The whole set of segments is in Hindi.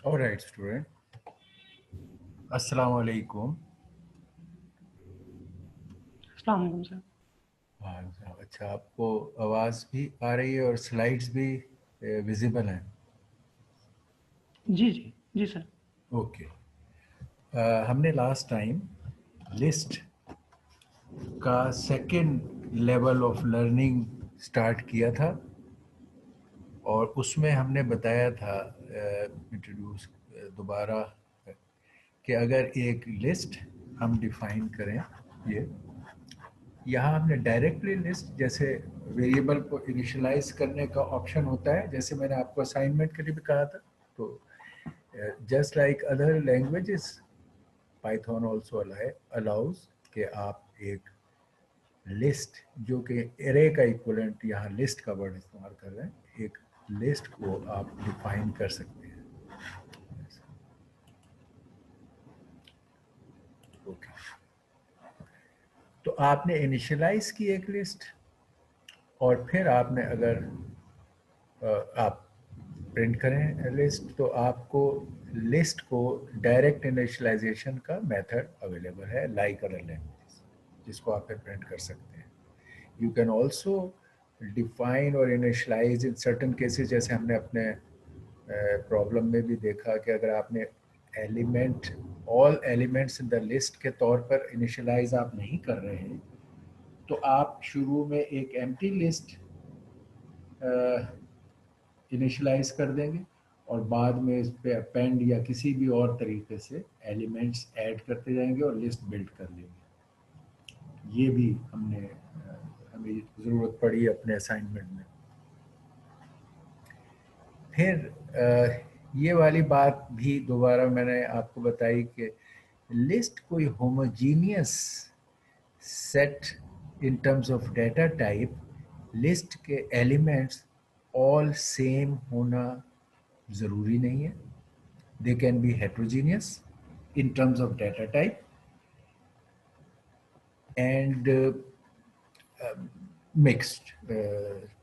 All right, student. अस्सलाम वालेकुम। अस्सलाम वालेकुम सर। हाँ, अच्छा, आपको आवाज़ भी आ रही है और स्लाइड्स भी विजिबल हैं? जी जी जी सर। ओके। हमने लास्ट टाइम लिस्ट का second level of learning start किया था और उसमें हमने बताया था, इंट्रोड्यूस दोबारा, कि अगर एक लिस्ट हम डिफाइन करें, ये यहाँ हमने डायरेक्टली लिस्ट, जैसे वेरिएबल को इनिशियलाइज करने का ऑप्शन होता है, जैसे मैंने आपको असाइनमेंट के लिए भी कहा था। तो just like other languages, Python also allows कि आप एक लिस्ट, जो कि एरे का इक्वलेंट, यहाँ लिस्ट का वर्ड इस्तेमाल कर रहे हैं, एक लिस्ट को आप डिफाइन कर सकते हैं। ओके, तो आपने इनिशियलाइज की एक लिस्ट, और फिर आपने अगर आप प्रिंट करें लिस्ट, तो आपको लिस्ट को डायरेक्ट इनिशियलाइजेशन का मेथड अवेलेबल है, लाइक अदर लैंग्वेजेस, जिसको आप फिर प्रिंट कर सकते हैं। यू कैन ऑल्सो डिफाइन और इनिशियलाइज इन सर्टन केसेस, जैसे हमने अपने प्रॉब्लम में भी देखा कि अगर आपने element, all elements in the list के तौर पर इनिशियलाइज आप नहीं कर रहे हैं, तो आप शुरू में एक एम्प्टी लिस्ट इनिशलाइज कर देंगे और बाद में इस पे अपेंड या किसी भी और तरीके से एलिमेंट्स ऐड करते जाएंगे और लिस्ट बिल्ड कर लेंगे। ये भी हमें ज़रूरत पड़ी अपने असाइनमेंट में। फिर ये वाली बात भी दोबारा मैंने आपको बताई कि लिस्ट कोई homogeneous set in terms of data type, list के एलिमेंट्स ऑल सेम होना ज़रूरी नहीं है। They can be heterogeneous in terms of data type and mixed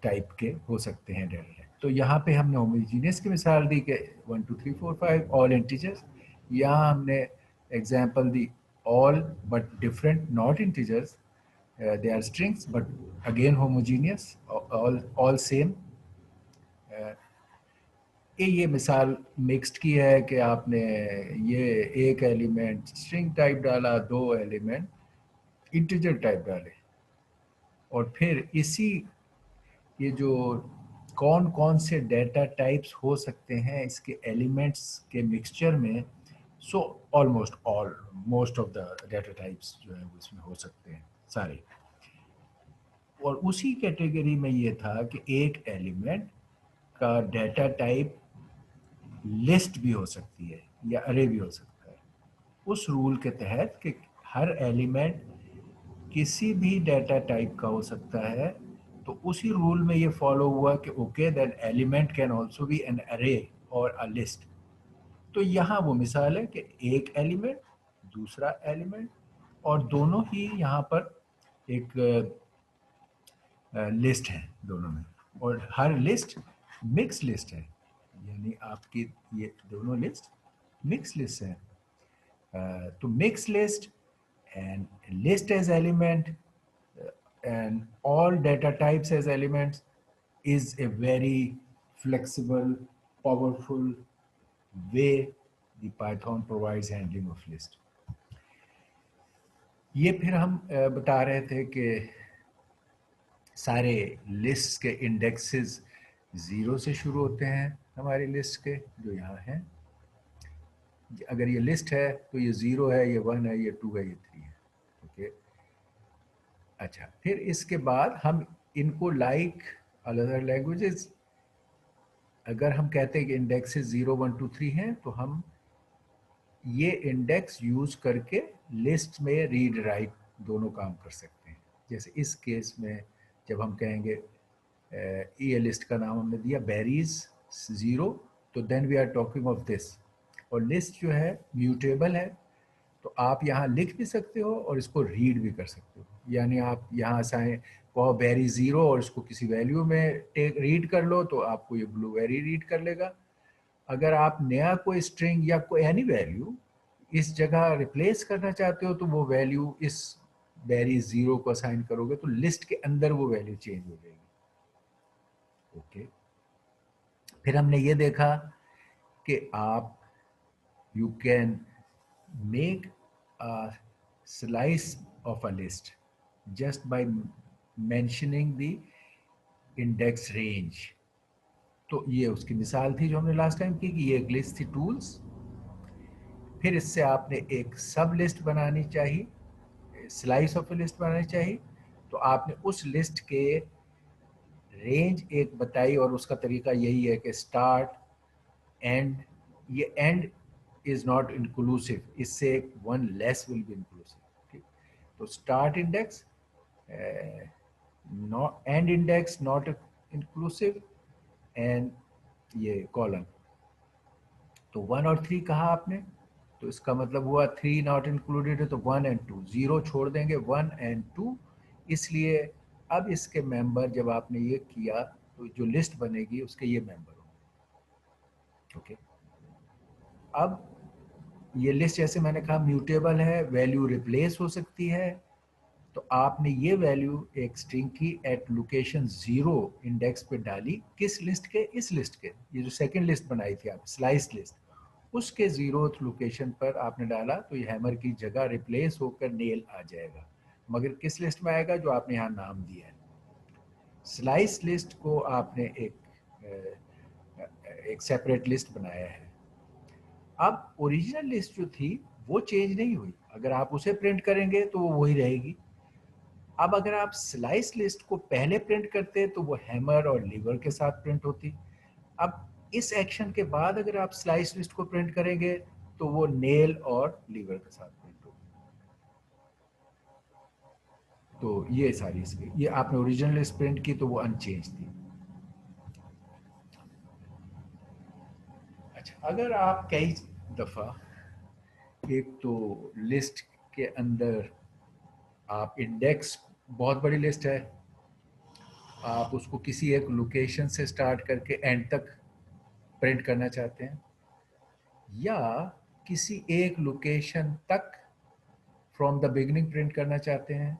type के हो सकते हैं डाटा टाइप। तो यहाँ पे हमने होमोजीनियस की मिसाल दी कि 1 2 3 4 5 ऑल इंटीजर्स। यहाँ हमने एग्जांपल दी all but different, not integers, they are strings but again homogeneous, all same. ये मिसाल मिक्स्ड की है कि आपने ये एक एलिमेंट स्ट्रिंग टाइप डाला, दो एलिमेंट इंटीजर टाइप डाले, और फिर इसी, ये जो कौन कौन से डाटा टाइप्स हो सकते हैं इसके एलिमेंट्स के मिक्सचर में, so almost all, most of the data types जो है वो इसमें हो सकते हैं सारे। और उसी कैटेगरी में ये था कि एक एलिमेंट का डाटा टाइप लिस्ट भी हो सकती है या अरे भी हो सकता है, उस रूल के तहत कि हर एलिमेंट किसी भी डाटा टाइप का हो सकता है। तो उसी रूल में ये फॉलो हुआ कि okay, then element can also be an array और अ लिस्ट। तो यहाँ वो मिसाल है कि एक एलिमेंट, दूसरा एलिमेंट, और दोनों ही यहाँ पर एक लिस्ट है दोनों में, और हर लिस्ट मिक्स लिस्ट है, यानी आपकी ये दोनों लिस्ट मिक्स लिस्ट है। तो mix list and list as element and all data types as elements is a very flexible, powerful way the Python provides handling of list. ये फिर हम बता रहे थे कि सारे लिस्ट के इंडेक्सेस ज़ीरो से शुरू होते हैं हमारी लिस्ट के, जो यहाँ हैं। अगर ये लिस्ट है तो ये ज़ीरो है, ये वन है, ये टू है, ये थ्री है। ओके, अच्छा, फिर इसके बाद हम इनको लाइक अदर लैंग्वेजेस, अगर हम कहते हैं कि इंडेक्सेस 0 1 2 3 हैं, तो हम ये इंडेक्स यूज करके लिस्ट में रीड राइट दोनों काम कर सकते हैं। जैसे इस केस में जब हम कहेंगे ये लिस्ट का नाम हमने दिया बेरीज 0, तो then we are talking of this. और लिस्ट जो है म्यूटेबल है, तो आप यहाँ लिख भी सकते हो और इसको रीड भी कर सकते हो। यानी आप यहाँ से कहो बेरी 0 और इसको किसी वैल्यू में रीड कर लो, तो आपको ये ब्लूबेरी रीड कर लेगा। अगर आप नया कोई स्ट्रिंग या कोई एनी वैल्यू इस जगह रिप्लेस करना चाहते हो तो वो वैल्यू इस वेरी जीरो को असाइन करोगे तो लिस्ट के अंदर वो वैल्यू चेंज हो जाएगी। ओके, फिर हमने ये देखा कि आप you can make a slice of a list just by mentioning the index range. तो ये उसकी मिसाल थी जो हमने लास्ट टाइम की कि ये एक लिस्ट थी टूल्स। फिर इससे आपने एक सब लिस्ट बनानी चाहिए, स्लाइस ऑफ लिस्ट बनानी चाहिए। तो आपने उस लिस्ट के रेंज एक बताई और उसका तरीका यही है कि स्टार्ट एंड, ये एंड इज नॉट इंक्लूसिव, इससे एक one less will be inclusive. ठीक, तो start index, and index not inclusive, and ये कॉलम। तो 1 और 3 कहा आपने, तो इसका मतलब हुआ 3 नॉट इंक्लूडेड है तो 1 एंड 2, 0 छोड़ देंगे 1 एंड 2। इसलिए अब इसके मेंबर जब आपने ये किया तो जो लिस्ट बनेगी उसके ये मेंबर होंगे। ओके, अब ये लिस्ट जैसे मैंने कहा म्यूटेबल है, वैल्यू रिप्लेस हो सकती है। तो आपने ये वैल्यू एक स्ट्रिंग की एट लोकेशन 0 इंडेक्स पे डाली, किस लिस्ट के, इस लिस्ट के, ये जो सेकंड लिस्ट बनाई थी आप स्लाइस लिस्ट, उसके 0th लोकेशन पर आपने डाला तो ये हैमर की जगह रिप्लेस होकर नेल आ जाएगा। मगर किस लिस्ट में आएगा, जो आपने यहाँ नाम दिया है। स्लाइस लिस्ट को आपने एक सेपरेट लिस्ट बनाया है। अब ओरिजिनल लिस्ट जो थी वो चेंज नहीं हुई, अगर आप उसे प्रिंट करेंगे तो वो वही रहेगी। अब अगर आप स्लाइस लिस्ट को पहले प्रिंट करते तो वो हैमर और लीवर के साथ प्रिंट होती। अब इस एक्शन के बाद अगर आप स्लाइस लिस्ट को प्रिंट करेंगे तो वो नेल और लीवर के साथ प्रिंट होगी। तो ये सारी इसकी, ये आपने ओरिजिनल लिस्ट प्रिंट की तो वो अनचेंज थी। अच्छा, अगर आप कई दफ़ा एक तो लिस्ट के अंदर आप इंडेक्स, बहुत बड़ी लिस्ट है, आप उसको किसी एक लोकेशन से स्टार्ट करके एंड तक प्रिंट करना चाहते हैं, या किसी एक लोकेशन तक फ्रॉम द बिगिनिंग प्रिंट करना चाहते हैं,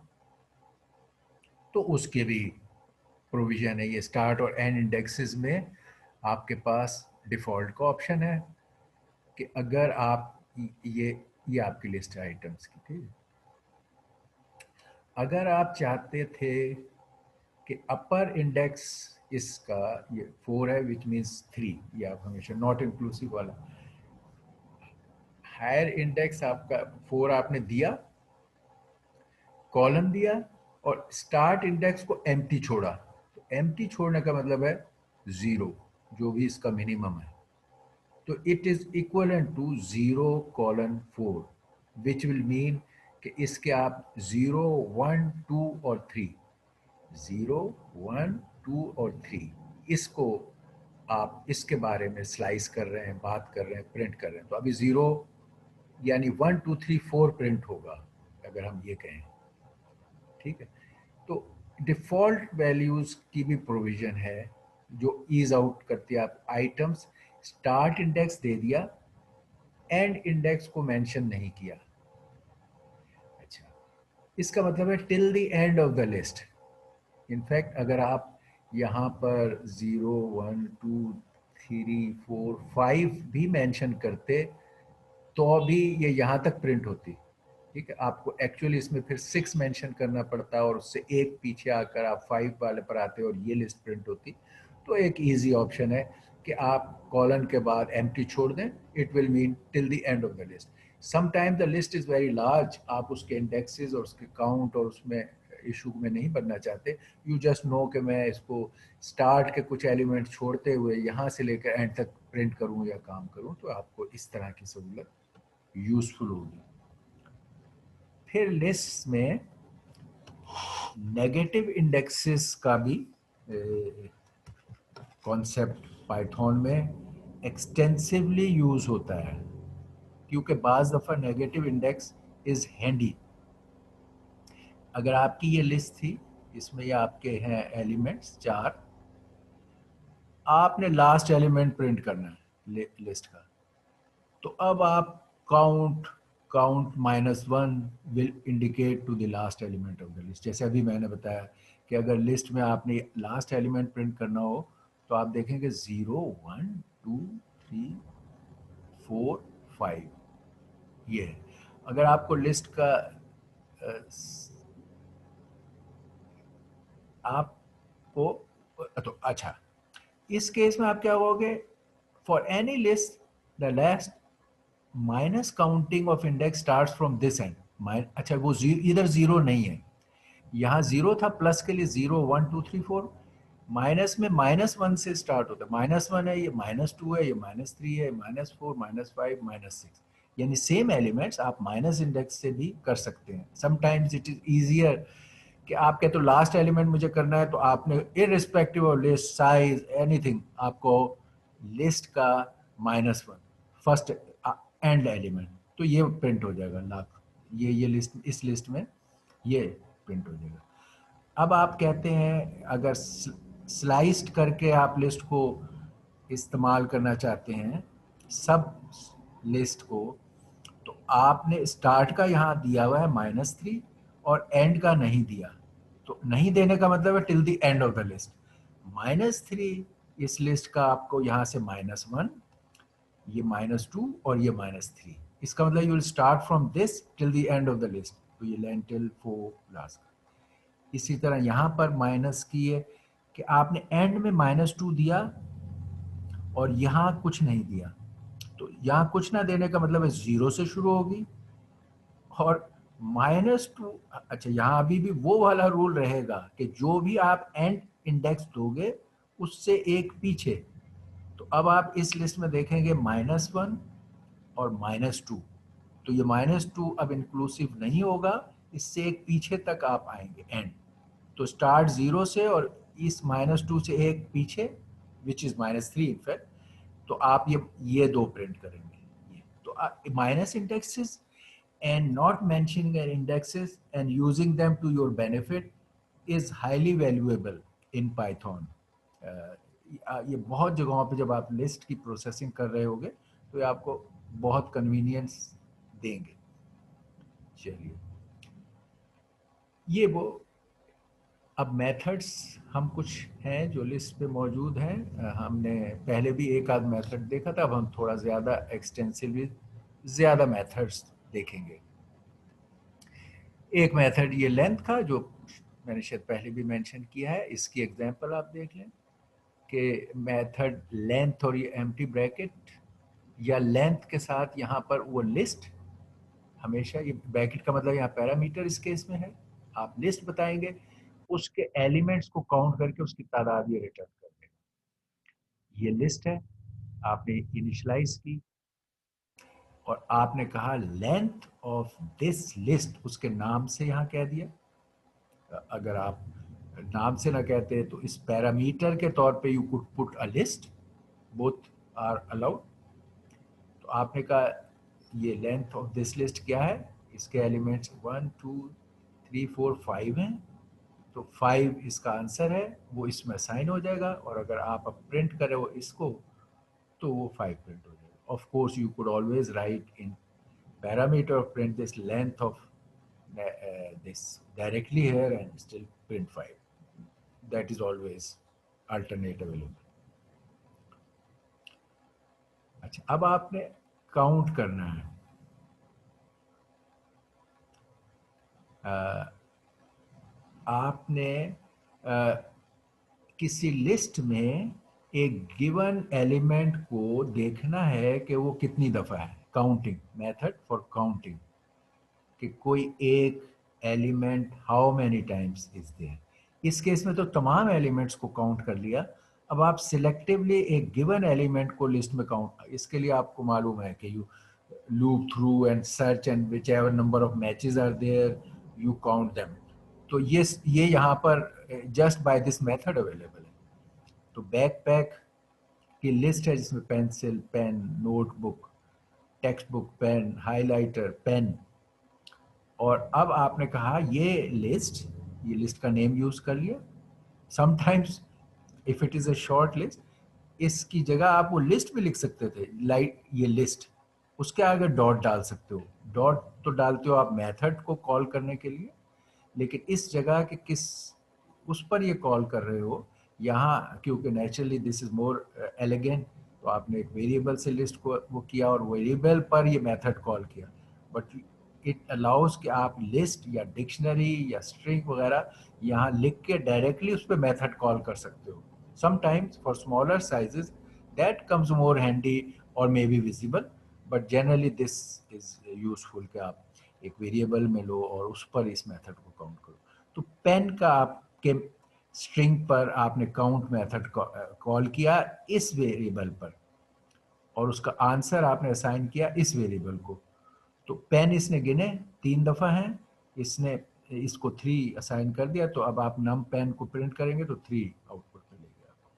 तो उसके भी प्रोविजन है। ये स्टार्ट और एंड इंडेक्सेस में आपके पास डिफ़ॉल्ट का ऑप्शन है कि अगर आप ये आपकी लिस्ट है आइटम्स की, ठीक है। अगर आप चाहते थे कि अपर इंडेक्स इसका ये 4 है विच मीन्स 3, ये आप हमेशा नॉट इंक्लूसिव वाला, हायर इंडेक्स आपका 4 आपने दिया, कॉलम दिया और स्टार्ट इंडेक्स को एम्प्टी छोड़ा। तो एम्प्टी छोड़ने का मतलब है 0, जो भी इसका मिनिमम है। तो it is equal to 0:4, which will mean कि इसके आप 0, 1, 2 और 3, 0, 1, 2 और 3, इसको आप इसके बारे में स्लाइस कर रहे हैं, बात कर रहे हैं, प्रिंट कर रहे हैं। तो अभी 0 यानी 1, 2, 3, 4 प्रिंट होगा अगर हम ये कहें, ठीक है। तो डिफ़ॉल्ट वैल्यूज़ की भी प्रोविज़न है जो ईज आउट करती है। आप आइटम्स स्टार्ट इंडेक्स दे दिया, एंड इंडेक्स को मेंशन नहीं किया। अच्छा, इसका मतलब है till the end of the list. In fact अगर आप यहाँ पर 0, 1, 2, 3, 4, 5 भी मेंशन करते तो भी ये यहाँ तक प्रिंट होती, ठीक है। आपको एक्चुअली इसमें फिर 6 मेंशन करना पड़ता और उससे एक पीछे आकर आप 5 वाले पर आते और ये लिस्ट प्रिंट होती। तो एक इजी ऑप्शन है कि आप कॉलन के बाद एम्प्टी छोड़ दें, it will mean till the end of the list. Sometime the list is very large, आप उसके इंडेक्सेस और उसके काउंट और उसमें इशू में नहीं बनना चाहते, यू जस्ट नो कि मैं इसको स्टार्ट के कुछ एलिमेंट छोड़ते हुए यहाँ से लेकर एंड तक प्रिंट करूँ या काम करूँ, तो आपको इस तरह की सहूलत यूजफुल होगी। फिर लिस्ट में नेगेटिव इंडेक्सेस का भी कॉन्सेप्ट पाइथन में एक्सटेंसिवली यूज होता है, क्योंकि बाज़ दफ़ा नेगेटिव इंडेक्स इज़ हैंडी। अगर आपकी ये लिस्ट थी, इसमें ये आपके हैं एलिमेंट्स 4, आपने लास्ट एलिमेंट प्रिंट करना है, लिस्ट का। तो अब आप count -1 will indicate to the last element of the list. जैसे अभी मैंने बताया कि अगर लिस्ट में आपने लास्ट एलिमेंट प्रिंट करना हो तो आप देखेंगे 0 1 2 3 4 5 ये है। अगर आपको लिस्ट का आपको तो अच्छा, इस केस में आप क्या कहोगे, for any list the last minus counting of index starts from this and. अच्छा, वो इधर जीरो नहीं है, यहाँ जीरो था, प्लस के लिए 0 1 2 3 4, माइनस में -1 से स्टार्ट होता है। -1 है, ये -2 है, ये -3 है, -4 -5 -6, यानी सेम एलिमेंट्स आप माइनस इंडेक्स से भी कर सकते हैं। समटाइम्स इट इज इजियर कि आप कहते हो लास्ट एलिमेंट मुझे करना है, तो आपने irrespective of list size anything, आपको लिस्ट का -1 फर्स्ट एंड एलिमेंट, तो ये प्रिंट हो जाएगा लाख, ये लिस्ट, इस लिस्ट में ये प्रिंट हो जाएगा। अब आप कहते हैं अगर स्लाइस्ड करके आप लिस्ट को इस्तेमाल करना चाहते हैं, सब लिस्ट को, तो आपने स्टार्ट का यहाँ दिया हुआ है -3 और एंड का नहीं दिया। तो नहीं देने का मतलब है till the end of the list. -3 इस लिस्ट का आपको यहाँ से -1, ये -2 और ये -3, इसका मतलब you will start from this till the end of the list, तो ये लेंटिल 4 लास्ट। इसी तरह यहाँ पर माइनस की है कि आपने एंड में -2 दिया और यहाँ कुछ नहीं दिया, तो यहाँ कुछ ना देने का मतलब है 0 से शुरू होगी और -2। अच्छा, यहाँ अभी भी वो वाला रूल रहेगा कि जो भी आप एंड इंडेक्स दोगे उससे एक पीछे। तो अब आप इस लिस्ट में देखेंगे -1 और -2, तो ये -2 अब इंक्लूसिव नहीं होगा, इससे एक पीछे तक आप आएंगे एंड। तो स्टार्ट 0 से और इस -2 से एक पीछे, विच इज -3 इनफैक्ट, तो आप ये दो प्रिंट करेंगे। ये तो minus indexes and not mentioning an indexes and using them to your benefit is highly valuable in Python. ये बहुत जगहों पे जब आप लिस्ट की प्रोसेसिंग कर रहे होगे तो ये आपको बहुत कन्वीनियंस देंगे। चलिए, ये वो अब मेथड्स हम कुछ हैं जो लिस्ट पे मौजूद हैं। हमने पहले भी एक आध मेथड देखा था, अब हम थोड़ा ज़्यादा एक्सटेंसिवली ज़्यादा मेथड्स देखेंगे। एक मेथड ये लेंथ का, जो मैंने शायद पहले भी मेंशन किया है, इसकी एग्जांपल आप देख लें कि मेथड लेंथ और ये एम्प्टी ब्रैकेट या लेंथ के साथ यहाँ पर वो लिस्ट, हमेशा ये ब्रैकेट का मतलब यहाँ पैरामीटर इस केस में है, आप लिस्ट बताएंगे, उसके एलिमेंट्स को काउंट करके उसकी तादाद ये रिटर्न कर देगा। ये लिस्ट है, आपने इनिशलाइज की और आपने कहा लेंथ ऑफ दिस लिस्ट, उसके नाम से यहाँ कह दिया। अगर आप नाम से ना कहते तो इस पैरामीटर के तौर पे you could put a list, both are allowed. तो आपने कहा ये लेंथ ऑफ दिस लिस्ट क्या है, इसके एलिमेंट्स 1 2 3 4 5 हैं, तो 5 इसका आंसर है, वो इसमें असाइन हो जाएगा। और अगर आप अब प्रिंट करें वो इसको, तो वो 5 प्रिंट हो जाएगा। Of course you could always right in parameter of print this length of this directly here and still print 5. That is always alternate available. अच्छा, अब आपने काउंट करना है। आपने किसी लिस्ट में एक गिवन एलिमेंट को देखना है कि वो कितनी दफ़ा है, काउंटिंग मेथड फॉर काउंटिंग, कि कोई एक element how many times is there. इस केस में तो तमाम एलिमेंट्स को काउंट कर लिया। अब आप सिलेक्टिवली एक गिवन एलिमेंट को लिस्ट में काउंट, इसके लिए आपको मालूम है कि you loop through and search and whichever number of matches are there you count them. तो ये यहाँ पर just by this method available है। तो बैकपैक की लिस्ट है जिसमें pencil, pen, notebook, text book, pen, highlighter, pen. और अब आपने कहा ये लिस्ट का नेम यूज कर लिया। Sometimes if it is a short list, इसकी जगह आप वो लिस्ट भी लिख सकते थे, लाइक ये लिस्ट, उसके आगे डॉट डाल सकते हो। डॉट तो डालते हो आप मेथड को कॉल करने के लिए, लेकिन इस जगह के किस उस पर ये कॉल कर रहे हो यहाँ, क्योंकि naturally this is more elegant, तो आपने एक वेरिएबल से लिस्ट को वो किया और वेरिएबल पर ये मेथड कॉल किया। बट इट अलाउज कि आप लिस्ट या डिक्शनरी या स्ट्रिंग वगैरह यहाँ लिख के डायरेक्टली उस पर मेथड कॉल कर सकते हो। Sometimes for smaller sizes that comes more handy और may be visible, but generally this is useful कि आप एक वेरिएबल में लो और उस पर इस मेथड को काउंट करो। तो पेन का आपके स्ट्रिंग पर आपने काउंट मेथड कॉल किया इस वेरिएबल पर, और उसका आंसर आपने असाइन किया इस वेरिएबल को। तो पेन इसने गिने 3 दफा हैं, इसने इसको 3 असाइन कर दिया, तो अब आप नम पेन को प्रिंट करेंगे तो 3 आउटपुट मिलेगी आपको।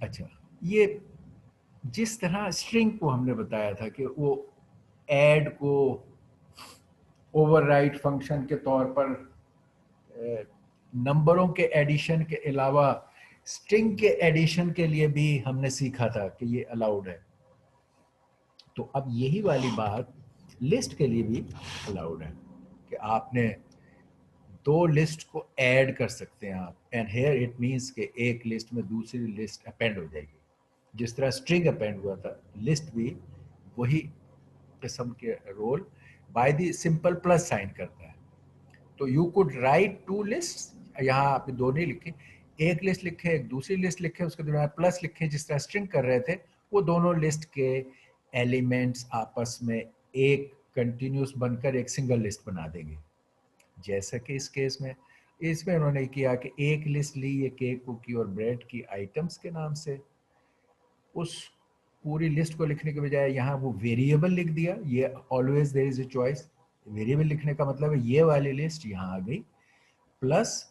अच्छा, ये जिस तरह स्ट्रिंग को हमने बताया था कि वो ऐड को ओवरराइड फंक्शन के तौर पर नंबरों के एडिशन के अलावा स्ट्रिंग के एडिशन के लिए भी हमने सीखा था कि ये अलाउड है। तो अब यही वाली बात लिस्ट के लिए भी अलाउड है कि आपने 2 लिस्ट को ऐड कर सकते हैं आप, एंड हेयर इट मींस कि एक लिस्ट में दूसरी लिस्ट अपेंड हो जाएगी। जिस तरह स्ट्रिंग अपेंड हुआ था, लिस्ट भी वही किस्म के role by the simple plus sign करता है। तो यू कुड राइट 2 लिस्ट, यहाँ आपने 2 नहीं लिखे, एक लिस्ट लिखे एक दूसरी लिस्ट लिखे, उसके दौरान प्लस लिखे, जिस तरह स्ट्रिंग कर रहे थे। वो दोनों लिस्ट के एलिमेंट्स आपस में एक कंटिन्यूस बनकर एक सिंगल लिस्ट बना देंगे। जैसा कि इस केस में इसमें उन्होंने किया कि एक लिस्ट ली ये केक कुकी और ब्रेड की आइटम्स के नाम से, उस पूरी लिस्ट को लिखने के बजाय यहाँ वो वेरिएबल लिख दिया। ये always there is a choice, variable लिखने का मतलब है ये वाली लिस्ट यहाँ आ गई, प्लस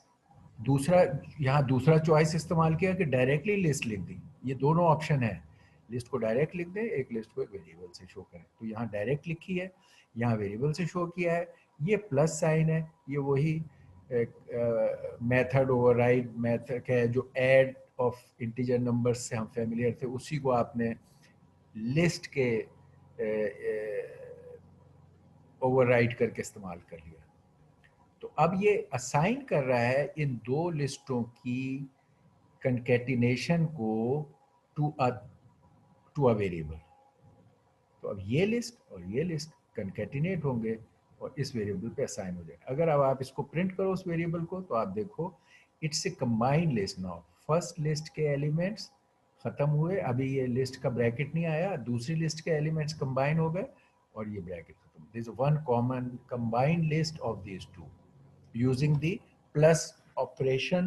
दूसरा यहाँ दूसरा चॉइस इस्तेमाल किया कि डायरेक्टली लिस्ट लिख दी। ये दोनों ऑप्शन है, लिस्ट को डायरेक्ट लिख दे, एक लिस्ट को एक वेरिएबल से शो करें। तो यहाँ डायरेक्ट लिखी है, यहाँ वेरिएबल से शो किया है। ये प्लस साइन है, ये वही मेथड ओवरराइड मेथड है जो ऐड ऑफ इंटीजर नंबर्स से हम फेमिलियर थे, उसी को आपने लिस्ट के ओवरराइड करके इस्तेमाल कर लिया। तो अब ये असाइन कर रहा है इन 2 लिस्टों की कंकेटिनेशन को टू अ वेरिएबल। तो अब ये लिस्ट और ये लिस्ट कंकेटिनेट होंगे और इस वेरिएबल पे असाइन हो जाएगा। अगर अब आप इसको प्रिंट करो उस वेरिएबल को, तो आप देखो it's a combined list now. First list के एलिमेंट्स खत्म हुए, अभी ये लिस्ट का ब्रैकेट नहीं आया, दूसरी लिस्ट के एलिमेंट्स कंबाइन हो गए और ये ब्रैकेट खत्म। This one common combined list of these two using the plus operation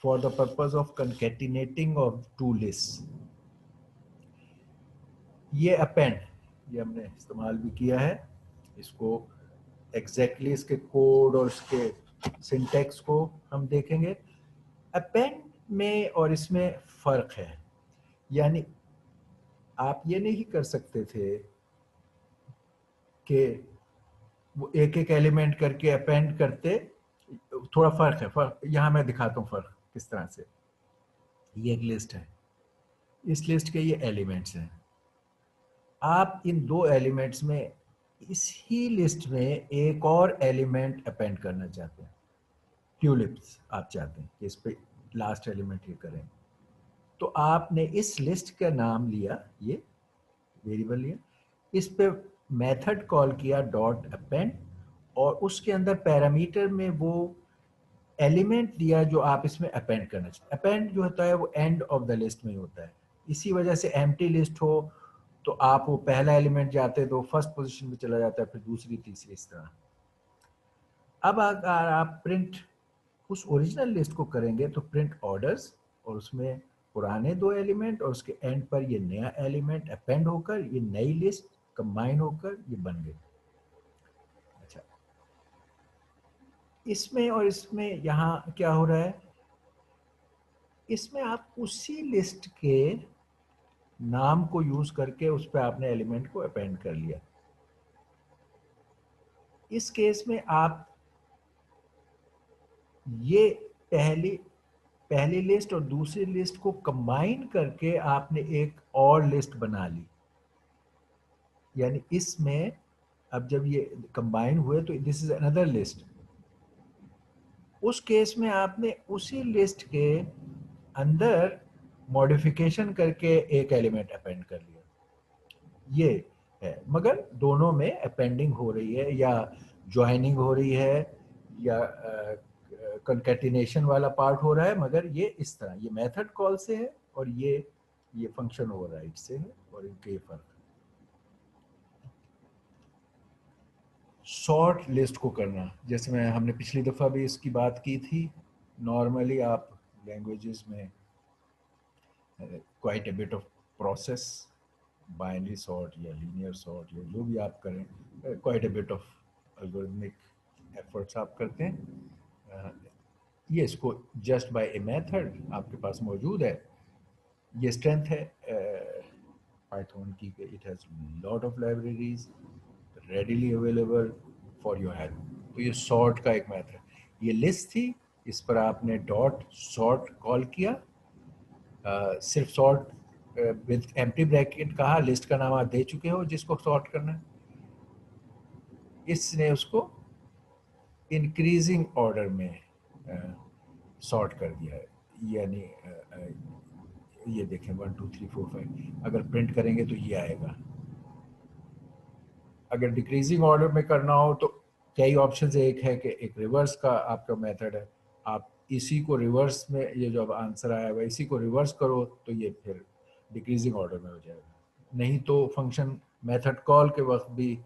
for the purpose of concatenating of 2 lists। ये append ये हमने इस्तेमाल भी किया है, इसको एग्जैक्टली इसके कोड और इसके सिंटेक्स को हम देखेंगे। append में और इसमें फ़र्क है, यानी आप ये नहीं कर सकते थे कि वो एक एक एलिमेंट करके append करते। थोड़ा फ़र्क है, फ़र्क यहाँ मैं दिखाता हूँ फ़र्क किस तरह से। ये एक लिस्ट है, इस लिस्ट के ये एलिमेंट्स हैं, आप इन 2 एलिमेंट्स में इसी लिस्ट में एक और एलिमेंट अपेंड करना चाहते हैं, ट्यूलिप्स आप चाहते हैं कि इस पे लास्ट एलिमेंट ये करें। तो आपने इस लिस्ट का नाम लिया, ये वेरिएबल लिया, इस पे मेथड कॉल किया डॉट अपेंड, और उसके अंदर पैरामीटर में वो एलिमेंट दिया जो आप इसमें अपेंड करना चाहते हैं। अपेंड जो होता है वो एंड ऑफ द लिस्ट में होता है, इसी वजह से एम्प्टी लिस्ट हो तो आप वो पहला एलिमेंट जाते तो फर्स्ट पोजीशन में चला जाता है, फिर दूसरी तीसरी इस तरह। अब अगर आप प्रिंट उस ओरिजिनल लिस्ट को करेंगे तो प्रिंट ऑर्डर्स, और उसमें पुराने 2 एलिमेंट और उसके एंड पर ये नया एलिमेंट अपेंड होकर ये नई लिस्ट कंबाइन होकर ये बन गई। अच्छा, इसमें और इसमें यहाँ क्या हो रहा है, इसमें आप उसी लिस्ट के नाम को यूज करके उस पर आपने एलिमेंट को अपेंड कर लिया। इस केस में आप ये पहली पहली लिस्ट और दूसरी लिस्ट को कंबाइन करके आपने एक और लिस्ट बना ली, यानी इसमें अब जब ये कंबाइन हुए तो दिस इज अनदर लिस्ट। उस केस में आपने उसी लिस्ट के अंदर मॉडिफिकेशन करके एक एलिमेंट अपेंड कर लिया, ये है। मगर दोनों में अपेंडिंग हो रही है या ज्वाइनिंग हो रही है या कंकैटिनेशन वाला पार्ट हो रहा है, मगर ये इस तरह, ये मेथड कॉल से है और ये फंक्शन ओवरराइड से है, और इनके फर्क। शॉर्ट लिस्ट को करना, जैसे मैं हमने पिछली दफ़ा भी इसकी बात की थी, नॉर्मली आप लैंग्वेजेस में quite a bit of process, binary sort या लीनियर सॉर्ट या जो भी आप करें, quite a bit of algorithmic efforts आप करते हैं। ये इसको जस्ट बाय ए मेथड आपके पास मौजूद है। ये स्ट्रेंथ है पाइथन की, it has lot of libraries readily available for your help. तो ये सॉर्ट का एक मेथड, ये लिस्ट थी, इस पर आपने डॉट सॉर्ट कॉल किया, सिर्फ सॉर्ट विद एम्प्टी ब्रैकेट कहा, लिस्ट का नाम आप दे चुके हो जिसको सॉर्ट करना है। इसने उसको इंक्रीजिंग ऑर्डर में सॉर्ट कर दिया है, यानी ये देखें 1 2 3 4 5, अगर प्रिंट करेंगे तो ये आएगा। अगर डिक्रीजिंग ऑर्डर में करना हो तो कई ऑप्शंस है, एक है कि एक रिवर्स का आपका मेथड है, आप इसी को रिवर्स में, ये जो अब आंसर आया हुआ इसी को रिवर्स करो तो ये फिर डिक्रीजिंग ऑर्डर में हो जाएगा। नहीं तो फंक्शन मेथड कॉल के वक्त भी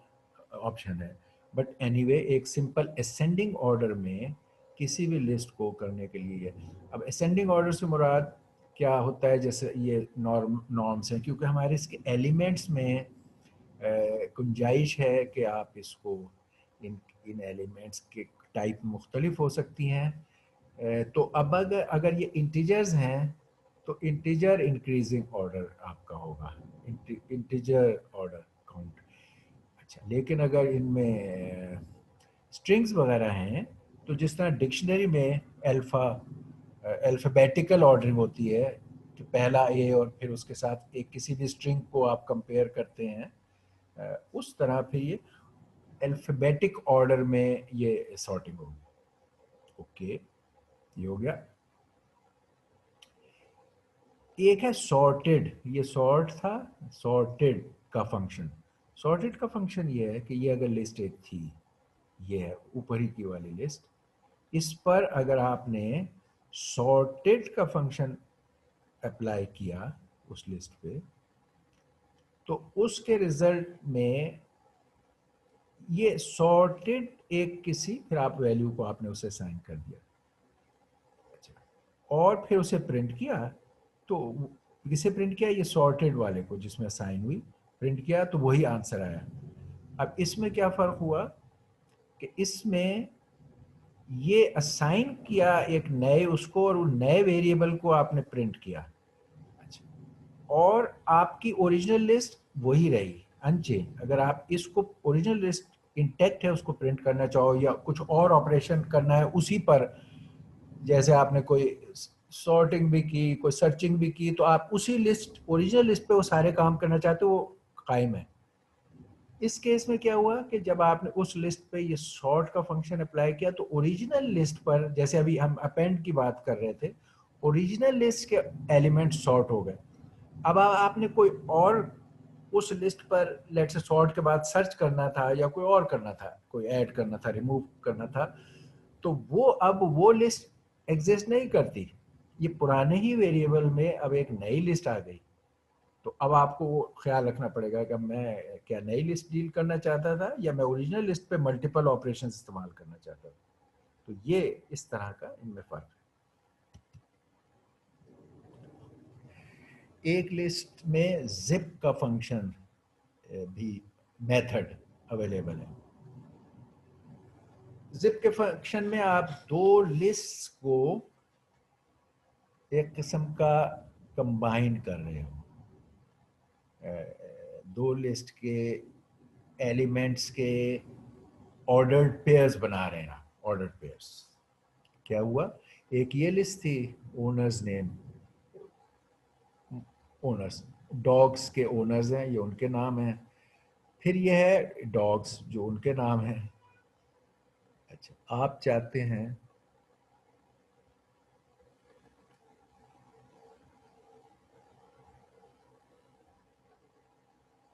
ऑप्शन है, बट एनीवे एक सिंपल असेंडिंग ऑर्डर में किसी भी लिस्ट को करने के लिए। अब असेंडिंग ऑर्डर से मुराद क्या होता है, जैसे ये नॉर्म्स हैं, क्योंकि हमारे इसके एलिमेंट्स में गुंजाइश है कि आप इसको इन इन एलिमेंट्स के टाइप मुख्तलिफ हो सकती हैं। तो अब अगर ये इंटीजर्स हैं तो इंटीजर इंक्रीजिंग ऑर्डर आपका होगा, इंटीजर ऑर्डर काउंट। अच्छा, लेकिन अगर इनमें स्ट्रिंग्स वगैरह हैं तो जिस तरह डिक्शनरी में अल्फ़ाबेटिकल ऑर्डरिंग होती है कि पहला ए और फिर उसके साथ एक किसी भी स्ट्रिंग को आप कंपेयर करते हैं, उस तरह फिर ये अल्फ़ाबेटिक ऑर्डर में ये सॉर्टिंग होगी। ओके, ये हो गया। एक है सॉर्टेड, ये सॉर्ट था, सॉर्टेड का फंक्शन। सॉर्टेड का फंक्शन ये है कि ये अगर लिस्ट एक थी, ये है ऊपर ही की वाली लिस्ट, इस पर अगर आपने सॉर्टेड का फंक्शन अप्लाई किया उस लिस्ट पे, तो उसके रिजल्ट में ये सॉर्टेड एक किसी, फिर आप वैल्यू को आपने उसे असाइन कर दिया, अच्छा, और फिर उसे प्रिंट किया, तो किसे प्रिंट किया, ये सॉर्टेड वाले को जिसमें असाइन हुई, प्रिंट किया तो वही आंसर आया। अब इसमें क्या फ़र्क हुआ कि इसमें ये असाइन किया एक नए उसको, और उन नए वेरिएबल को आपने प्रिंट किया, अच्छा, और आपकी ओरिजिनल लिस्ट वही रही अनचेंज। अगर आप इसको ओरिजिनल लिस्ट इंटैक्ट है उसको प्रिंट करना चाहो या कुछ और ऑपरेशन करना है उसी पर, जैसे आपने कोई सॉर्टिंग भी की, कोई सर्चिंग भी की, तो आप उसी लिस्ट ओरिजिनल लिस्ट पे वो सारे काम करना चाहते हो, वो कायम है। इस केस में क्या हुआ कि जब आपने उस लिस्ट पे ये सॉर्ट का फंक्शन अप्लाई किया तो ओरिजिनल लिस्ट पर, जैसे अभी हम अपेंड की बात कर रहे थे, ओरिजिनल लिस्ट के एलिमेंट सॉर्ट हो गए। अब आपने कोई और उस लिस्ट पर लेट से सॉर्ट के बाद सर्च करना था या कोई और करना था, कोई ऐड करना था, रिमूव करना था, तो वो अब वो लिस्ट एग्जिस्ट नहीं करती, ये पुराने ही वेरिएबल में अब एक नई लिस्ट आ गई। तो अब आपको वो ख्याल रखना पड़ेगा कि मैं क्या नई लिस्ट डील करना चाहता था या मैं ओरिजिनल लिस्ट पे मल्टीपल ऑपरेशन इस्तेमाल करना चाहता था। तो ये इस तरह का इनमें फ़र्क है। एक लिस्ट में जिप का फंक्शन भी मेथड अवेलेबल है। जिप के फंक्शन में आप दो लिस्ट को एक किस्म का कंबाइन कर रहे हो, दो लिस्ट के एलिमेंट्स के ऑर्डर्ड पेयर्स बना रहे हैं, ऑर्डर्ड पेयर्स। क्या हुआ, एक ये लिस्ट थी, ओनर्स नेम, ओनर्स, डॉग्स के ओनर्स हैं, ये उनके नाम हैं। फिर ये है डॉग्स जो उनके नाम हैं। अच्छा, आप चाहते हैं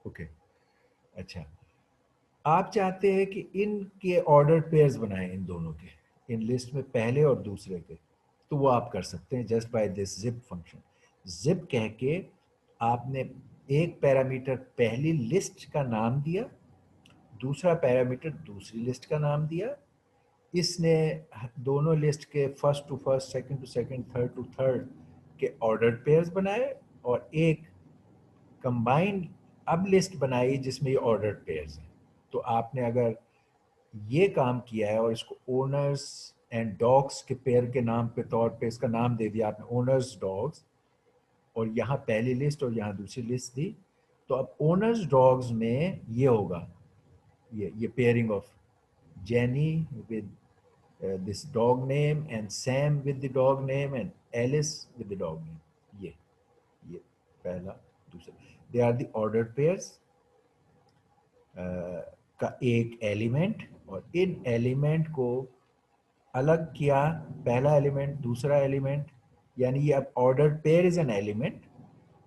ओके, अच्छा, आप चाहते हैं कि इनके ऑर्डर पेयर्स बनाएं, इन दोनों के, इन लिस्ट में पहले और दूसरे के, तो वो आप कर सकते हैं just by this zip function. Zip कह के आपने एक पैरामीटर पहली लिस्ट का नाम दिया, दूसरा पैरामीटर दूसरी लिस्ट का नाम दिया, इसने दोनों लिस्ट के first to first, second to second, third to third के ऑर्डर पेयर्स बनाए, और एक कंबाइंड अब लिस्ट बनाई जिसमें ये ऑर्डर पेयर्स हैं। तो आपने अगर ये काम किया है और इसको ओनर्स एंड डॉग्स के पेयर के नाम पे तौर पे इसका नाम दे दिया आपने, ओनर्स डॉग्स, और यहाँ पहली लिस्ट और यहाँ दूसरी लिस्ट दी, तो अब ओनर्स डॉग्स में ये होगा, ये pairing of jenny with this dog name and Sam with the dog name and Alice with the dog name, ये पहला दूसरा, they are the ordered pairs का एक एलिमेंट, और इन एलिमेंट को अलग किया, पहला एलिमेंट दूसरा एलिमेंट, यानी ये अब ordered pair is an element,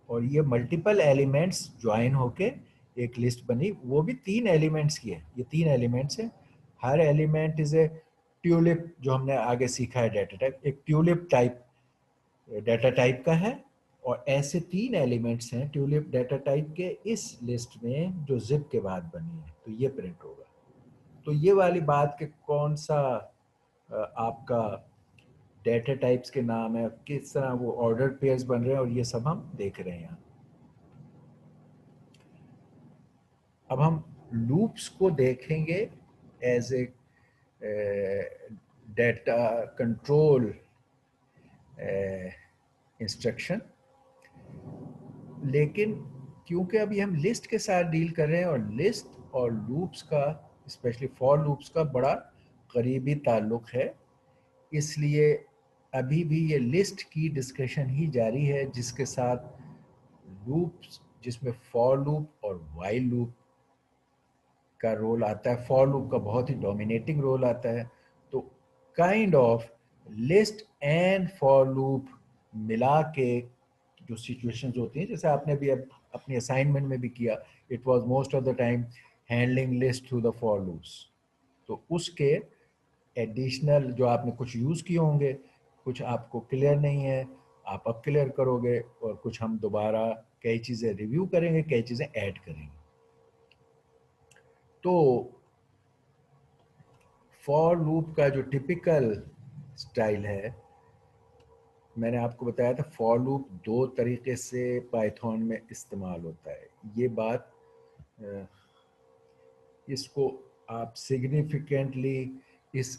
और ये मल्टीपल एलिमेंट्स ज्वाइन होके एक लिस्ट बनी, वो भी 3 एलिमेंट्स की है, ये 3 एलिमेंट्स है, हर एलिमेंट इज ए ट्यूलिप, जो हमने आगे सीखा है डाटा टाइप, एक ट्यूलिप टाइप डाटा टाइप का है, और ऐसे 3 एलिमेंट्स हैं ट्यूलिप डाटा टाइप के इस लिस्ट में जो जिप के बाद बनी है, तो ये प्रिंट होगा। तो ये वाली बात कि कौन सा आपका डाटा टाइप्स के नाम है, किस तरह वो ऑर्डर पेयर्स बन रहे हैं, और ये सब हम देख रहे हैं यहाँ। अब हम लूप्स को देखेंगे as a data control instruction, लेकिन क्योंकि अभी हम लिस्ट के साथ डील कर रहे हैं, और लिस्ट और लूप्स का, स्पेशली फॉर लूप्स का बड़ा करीबी ताल्लुक है, इसलिए अभी भी ये लिस्ट की डिस्कशन ही जारी है, जिसके साथ लूप्स, जिसमें फॉर लूप और वाइल लूप का रोल आता है, फॉर लूप का बहुत ही डोमिनेटिंग रोल आता है। तो kind of list and for loop मिला के जो सिचुएशंस होती हैं, जैसे आपने भी अब अपनी असाइनमेंट में भी किया, it was most of the time handling list through the for loops, तो उसके एडिशनल जो आपने कुछ यूज़ किए होंगे, कुछ आपको क्लियर नहीं है, आप अब क्लियर करोगे, और कुछ हम दोबारा कई चीज़ें रिव्यू करेंगे, कई चीज़ें ऐड करेंगे। तो फॉर लूप का जो टिपिकल स्टाइल है, मैंने आपको बताया था, फॉर लूप 2 तरीके से पाइथन में इस्तेमाल होता है। ये बात, इसको आप सिग्निफिकेंटली इस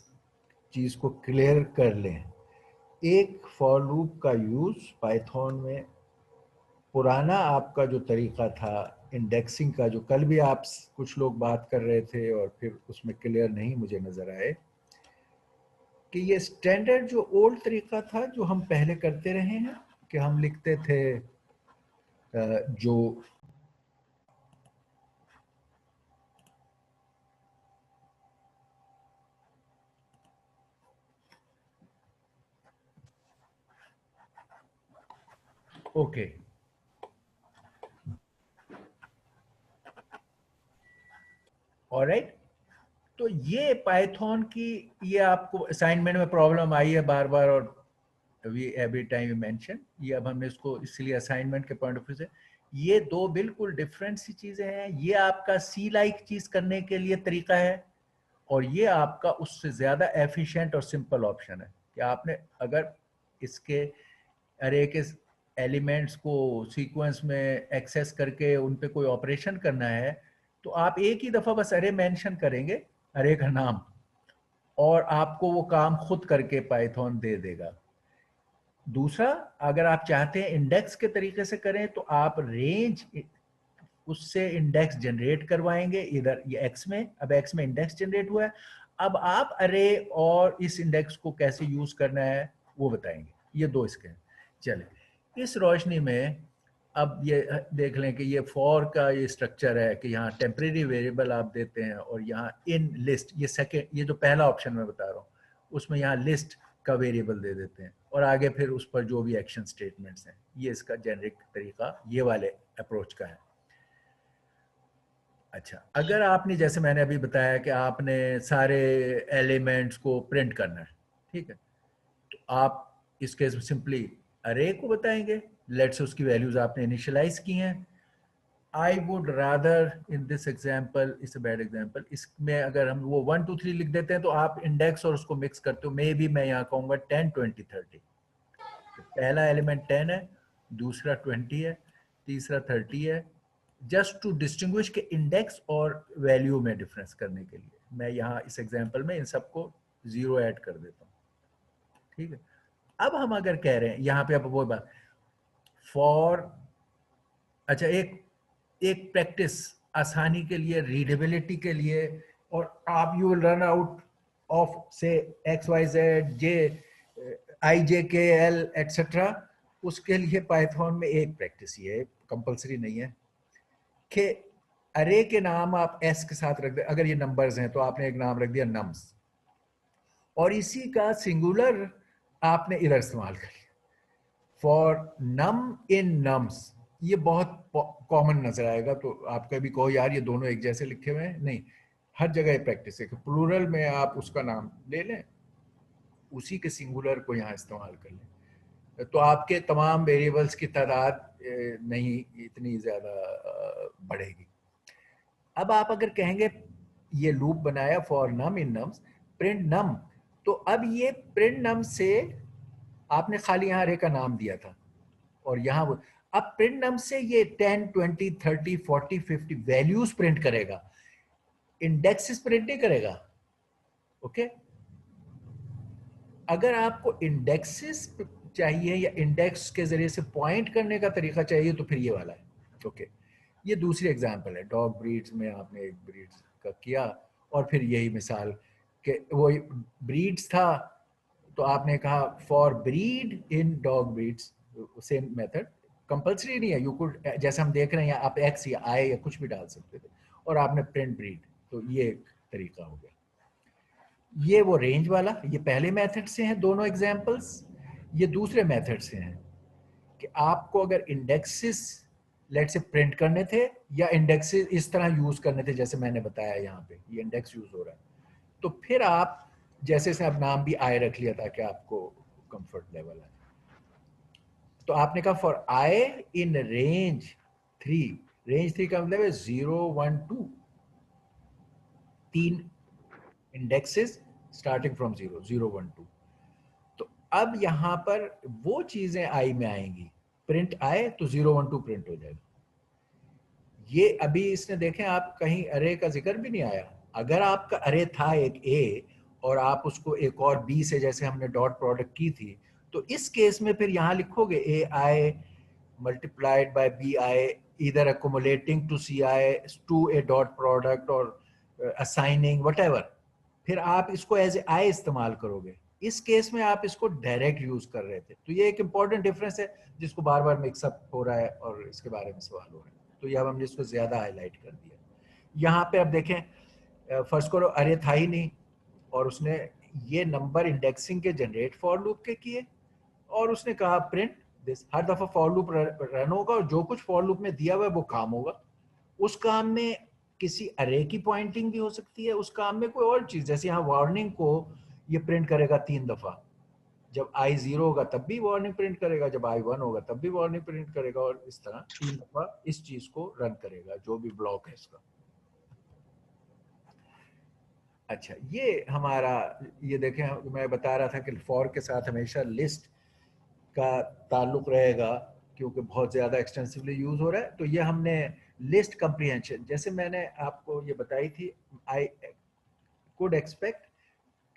चीज़ को क्लियर कर लें। एक फॉर लूप का यूज़ पाइथन में, पुराना आपका जो तरीका था इंडेक्सिंग का, जो कल भी आप कुछ लोग बात कर रहे थे और फिर उसमें क्लियर नहीं मुझे नज़र आए, कि ये स्टैंडर्ड जो ओल्ड तरीका था जो हम पहले करते रहे हैं, कि हम लिखते थे जो ओके, ऑलराइट, तो ये पाइथन की, ये आपको असाइनमेंट में प्रॉब्लम आई है बार बार, और we every time you mention, ये अब हमने इसको इसलिए असाइनमेंट के पॉइंट ऑफ व्यू से, ये 2 बिल्कुल डिफरेंट सी चीजें हैं। ये आपका सी लाइक चीज करने के लिए तरीका है, और ये आपका उससे ज्यादा एफिशिएंट और सिंपल ऑप्शन है, कि आपने अगर इसके अरे के एलिमेंट्स को सीक्वेंस में एक्सेस करके उन पे कोई ऑपरेशन करना है, तो आप एक ही दफा बस अरे मेंशन करेंगे, अरे का नाम, और आपको वो काम खुद करके पाइथन दे देगा। दूसरा, अगर आप चाहते हैं इंडेक्स के तरीके से करें, तो आप रेंज, उससे इंडेक्स जनरेट करवाएंगे, इधर ये एक्स में, अब एक्स में इंडेक्स जनरेट हुआ है, अब आप अरे और इस इंडेक्स को कैसे यूज करना है वो बताएंगे। ये दो इसके हैं। चले इस रोशनी में अब ये देख लें कि ये फॉर का ये स्ट्रक्चर है कि यहाँ टेम्परेरी वेरिएबल आप देते हैं और यहाँ इन लिस्ट, ये सेकेंड, ये जो पहला ऑप्शन मैं बता रहा हूँ उसमें यहाँ लिस्ट का वेरिएबल दे देते हैं और आगे फिर उस पर जो भी एक्शन स्टेटमेंट्स हैं। ये इसका जेनरिक तरीका ये वाले अप्रोच का है। अच्छा, अगर आपने जैसे मैंने अभी बताया कि आपने सारे एलिमेंट्स को प्रिंट करना है, ठीक है, तो आप इसके सिंपली अरे को बताएंगे। लेट्स उसकी वैल्यूज आपने इनिशियलाइज की हैं। I would rather in this example, it's a bad example, इसमें अगर हम वो 1 2 3 लिख देते हैं तो आप इंडेक्स और उसको मिक्स करते हो। मे बी मैं यहाँ कहूँगा 10 20 30। तो पहला एलिमेंट 10 है, दूसरा 20 है, तीसरा 30 है। जस्ट टू डिस्टिंग्विश के इंडेक्स और वैल्यू में डिफरेंस करने के लिए मैं यहाँ इस एग्जाम्पल में इन सबको 0 ऐड कर देता हूँ। ठीक है, अब हम अगर कह रहे हैं यहाँ पे, अब वो बात फॉर, अच्छा एक एक प्रैक्टिस आसानी के लिए, रीडेबिलिटी के लिए, और आप you will run out of से एक्स वाई जेड जे आई जे के एल एटसेट्रा, उसके लिए पाइथन में एक प्रैक्टिस ये है, कंपलसरी नहीं है, कि अरे के नाम आप एस के साथ रख दे। अगर ये नंबर्स हैं तो आपने एक नाम रख दिया नम्स, और इसी का सिंगुलर आपने इधर इस्तेमाल कर लिया फॉर नम इन नम्स। ये बहुत कॉमन नजर आएगा, तो आप कभी कहो यार ये दोनों एक जैसे लिखे हुए हैं, नहीं, हर जगह ये प्रैक्टिस है कि प्लूरल में आप उसका नाम ले लें, उसी के सिंगुलर को यहाँ इस्तेमाल कर लें, तो आपके तमाम वेरिएबल्स की तादाद नहीं इतनी ज्यादा बढ़ेगी। अब आप अगर कहेंगे ये लूप बनाया for num in nums print num, तो अब ये प्रिंट नम से आपने खाली यहाँ अरे का नाम दिया था और यहाँ वो, अब प्रिंट नम से ये 10 20 30 40 50 वैल्यूज प्रिंट करेगा, इंडेक्सेस प्रिंट नहीं करेगा। ओके, अगर आपको इंडेक्सेस चाहिए या इंडेक्स के जरिए से पॉइंट करने का तरीका चाहिए तो फिर ये वाला है। ओके, ये दूसरी एग्जांपल है, डॉग ब्रीड्स में आपने एक ब्रीड्स का किया और फिर यही मिसाल कि वो ब्रीड्स था तो आपने कहा for breed in dog breeds, same method, compulsory नहीं है, यू कुड, जैसे हम देख रहे हैं आप एक्स या आई या कुछ भी डाल सकते थे, और आपने प्रिंट ब्रीड, तो ये एक तरीका हो गया। ये वो रेंज वाला, ये पहले मेथड से हैं दोनों एग्जांपल्स, ये दूसरे मेथड से हैं कि आपको अगर इंडेक्सेस लेट से प्रिंट करने थे या इंडेक्सेस इस तरह यूज करने थे जैसे मैंने बताया, यहाँ पे ये इंडेक्स यूज हो रहा है, तो फिर आप जैसे से अब नाम भी आई रख लिया ताकि आपको कंफर्ट लेवल है। तो आपने कहा for I in range 3, range 3 का मतलब है 0 1 2, 3 इंडेक्सेस स्टार्टिंग फ्रॉम 0 0 1 2। तो अब यहां पर वो चीजें आई में आएंगी, प्रिंट आए तो 0 1 2 प्रिंट हो जाएगा। ये अभी इसने देखें आप कहीं अरे का जिक्र भी नहीं आया। अगर आपका अरे था एक ए और आप उसको एक और बी से जैसे हमने डॉट प्रोडक्ट की थी, तो इस केस में फिर यहां लिखोगे A I multiplied by B I इधर accumulating to C I to A dot product और असाइनिंग वट, फिर आप इसको एज ए आई इस्तेमाल करोगे। इस केस में आप इसको डायरेक्ट यूज कर रहे थे, तो ये एक इंपॉर्टेंट डिफरेंस है जिसको बार बार मिक्सअप हो रहा है और इसके बारे में सवाल हो रहा है, तो ये अब हमने इसको ज्यादा हाईलाइट कर दिया। यहाँ पे अब देखें, फर्स्ट करो अरे था ही नहीं और उसने ये नंबर इंडेक्सिंग के जनरेट फॉर लूप के किए और उसने कहा प्रिंट दिस। हर दफा फॉर लूप रन होगा और जो कुछ फॉर लूप में दिया हुआ है वो काम होगा। उस काम में किसी अरे की पॉइंटिंग भी हो सकती है, उस काम में कोई और चीज, जैसे यहाँ वार्निंग को ये प्रिंट करेगा 3 दफा, जब आई 0 होगा तब भी वार्निंग प्रिंट करेगा, जब आई 1 होगा तब भी वार्निंग प्रिंट करेगा, और इस तरह 3 दफा इस चीज को रन करेगा जो भी ब्लॉक है इसका। अच्छा, ये हमारा, ये देखें मैं बता रहा था कि फॉर के साथ हमेशा लिस्ट का ताल्लुक रहेगा क्योंकि बहुत ज़्यादा एक्सटेंसिवली यूज़ हो रहा है। तो ये हमने लिस्ट कंप्रीहेंशन जैसे मैंने आपको ये बताई थी, आई कुड एक्सपेक्ट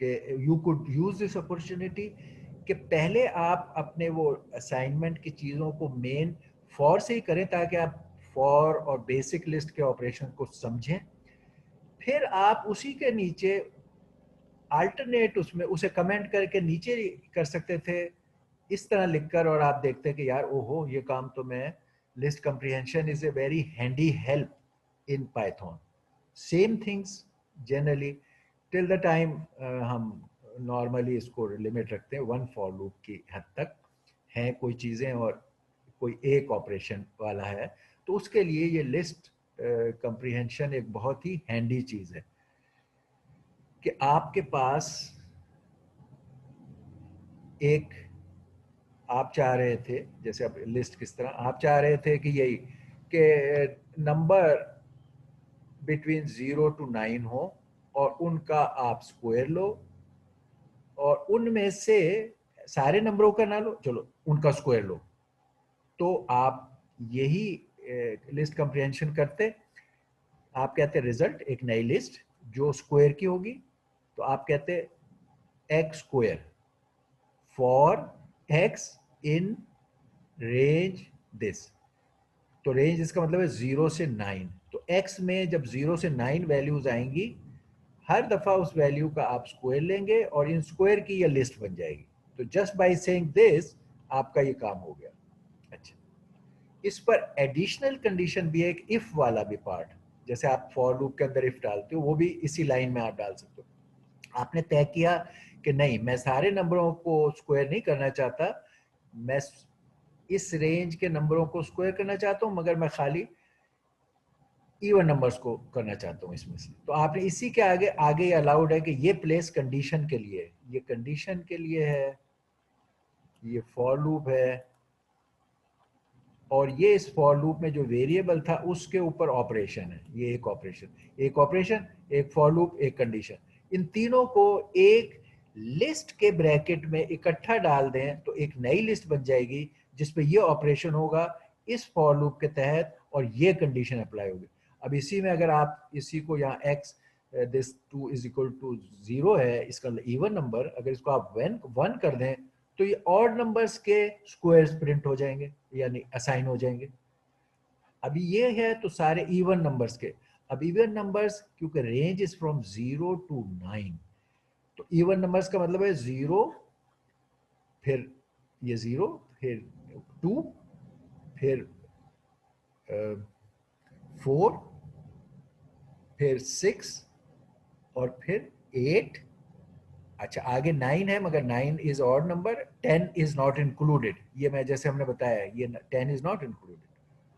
कि you could use this opportunity कि पहले आप अपने वो असाइनमेंट की चीज़ों को मेन फॉर से ही करें ताकि आप फॉर और बेसिक लिस्ट के ऑपरेशन को समझें, फिर आप उसी के नीचे अल्टरनेट उसमें उसे कमेंट करके नीचे कर सकते थे इस तरह लिखकर, और आप देखते कि यार ओहो ये काम तो मैं, list comprehension is a very handy help in Python. Same things generally till the time हम नॉर्मली इसको लिमिट रखते हैं वन फॉर लूप की हद तक हैं कोई चीज़ें, और कोई एक ऑपरेशन वाला है, तो उसके लिए ये लिस्ट कंप्रीहेंशन एक बहुत ही हैंडी चीज़ है कि आपके पास एक, आप चाह रहे थे, जैसे अब लिस्ट किस तरह, आप चाह रहे थे कि यही कि नंबर बिटवीन 0 to 9 हो और उनका आप स्क्वायर लो, और उनमें से सारे नंबरों का ना लो, चलो उनका स्क्वायर लो, तो आप यही लिस्ट कंप्रीहेंशन करते। आप कहते रिजल्ट एक नई लिस्ट जो स्क्वायर की होगी, तो आप कहते x square for x in range this. तो रेंज इसका मतलब है 0 से 9। तो x में जब 0 से 9 वैल्यूज आएंगी, हर दफा उस वैल्यू का आप स्क्वायर लेंगे और इन स्क्वायर की ये लिस्ट बन जाएगी। तो जस्ट बाय सेइंग दिस आपका ये काम हो गया। अच्छा, इस पर एडिशनल कंडीशन भी है, एक इफ वाला भी पार्ट, जैसे आप फॉर लूप के अंदर इफ डालते हो वो भी इसी लाइन में आप डाल सकते हो। आपने तय किया कि नहीं, मैं सारे नंबरों को स्क्वायर नहीं करना चाहता, मैं इस रेंज के नंबरों को स्क्वायर करना चाहता हूं, मगर मैं खाली इवन नंबर्स को करना चाहता हूं इसमें से। तो आपने इसी के आगे आगे अलाउड है कि ये प्लेस कंडीशन के लिए, ये कंडीशन के लिए है, ये फॉर लूप है, और ये इस फॉर लूप में जो वेरिएबल था उसके ऊपर ऑपरेशन है। ये एक ऑपरेशन, एक ऑपरेशन, एक फॉर लूप, एक कंडीशन, इन तीनों को एक लिस्ट के ब्रैकेट में इकट्ठा डाल दें तो एक नई लिस्ट बन जाएगी जिसपे ये ऑपरेशन होगा इस फॉर लूप के तहत, और ये कंडीशन अप्लाई होगी। अब इसी में अगर आप इसी को यहाँ x this 2 is equal to 0 है, इसका इवन नंबर, अगर इसको आप 1 कर दें तो ये ऑड नंबर्स के स्क्वायर्स प्रिंट हो जाएंगे, यानी असाइन हो जाएंगे। अभी ये है तो सारे इवन नंबर्स के। अब इवन नंबर्स क्योंकि रेंज इज फ्रॉम 0 to 9, तो इवन नंबर्स का मतलब है 0, फिर ये 0, फिर 2, फिर 4, फिर 6, और फिर 8। अच्छा, आगे 9 है मगर 9 is odd number, 10 is not included, ये मैं जैसे हमने बताया ये 10 इज नॉट इंक्लूडेड,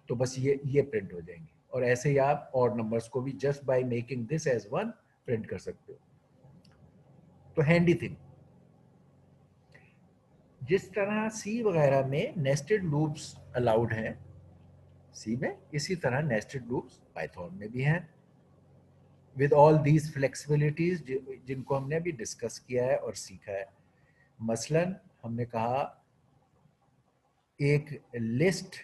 तो बस ये प्रिंट हो जाएंगे। और ऐसे ही आप ऑड नंबर्स को भी just by making this as 1 print कर सकते हो। तो हैंडी थिंग, जिस तरह सी वगैरह में नेस्टेड लूप्स अलाउड हैं सी में, इसी तरह नेस्टेड लूप्स पाइथन में भी हैं विद ऑल दीज फ्लेक्सिबिलिटीज जिनको हमने अभी डिस्कस किया है और सीखा है। मसलन हमने कहा एक लिस्ट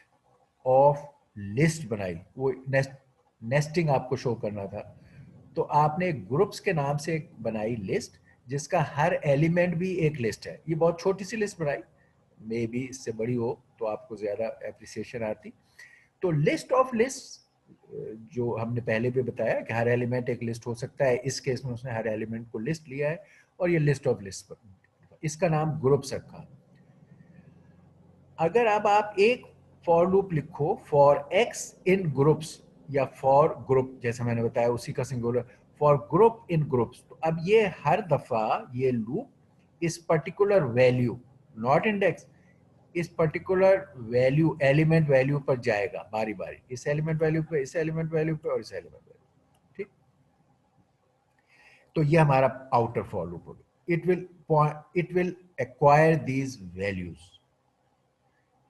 ऑफ लिस्ट बनाई, वो नेस्टिंग आपको शो करना था, तो आपने ग्रुप्स के नाम से एक बनाई लिस्ट जिसका हर एलिमेंट भी एक लिस्ट है। ये बहुत छोटी सी लिस्ट बनाई, मे बी इससे बड़ी हो तो आपको ज़्यादा एप्रिसिएशन आती। तो लिस्ट ऑफ लिस्ट जो हमने पहले भी बताया कि हर एलिमेंट एक लिस्ट हो सकता है, इस केस में उसने हर एलिमेंट को लिस्ट लिया है और ये लिस्ट ऑफ लिस्ट, इसका नाम ग्रुप्स रखा। अगर अब आप एक फॉर लूप लिखो फॉर एक्स इन ग्रुप्स, या फॉर ग्रुप जैसे मैंने बताया उसी का singular, for group in groups, तो अब ये हर दफा ये लूप इस पर्टिकुलर वैल्यू, नॉट इंडेक्स, इस पर्टिकुलर वैल्यू एलिमेंट वैल्यू पर जाएगा बारी बारी, इस एलिमेंट वैल्यू पे, इस एलिमेंट वैल्यू पे और इस एलिमेंट वैल्यू। ठीक, तो ये हमारा आउटर फॉर लूप होगा। It will acquire these values.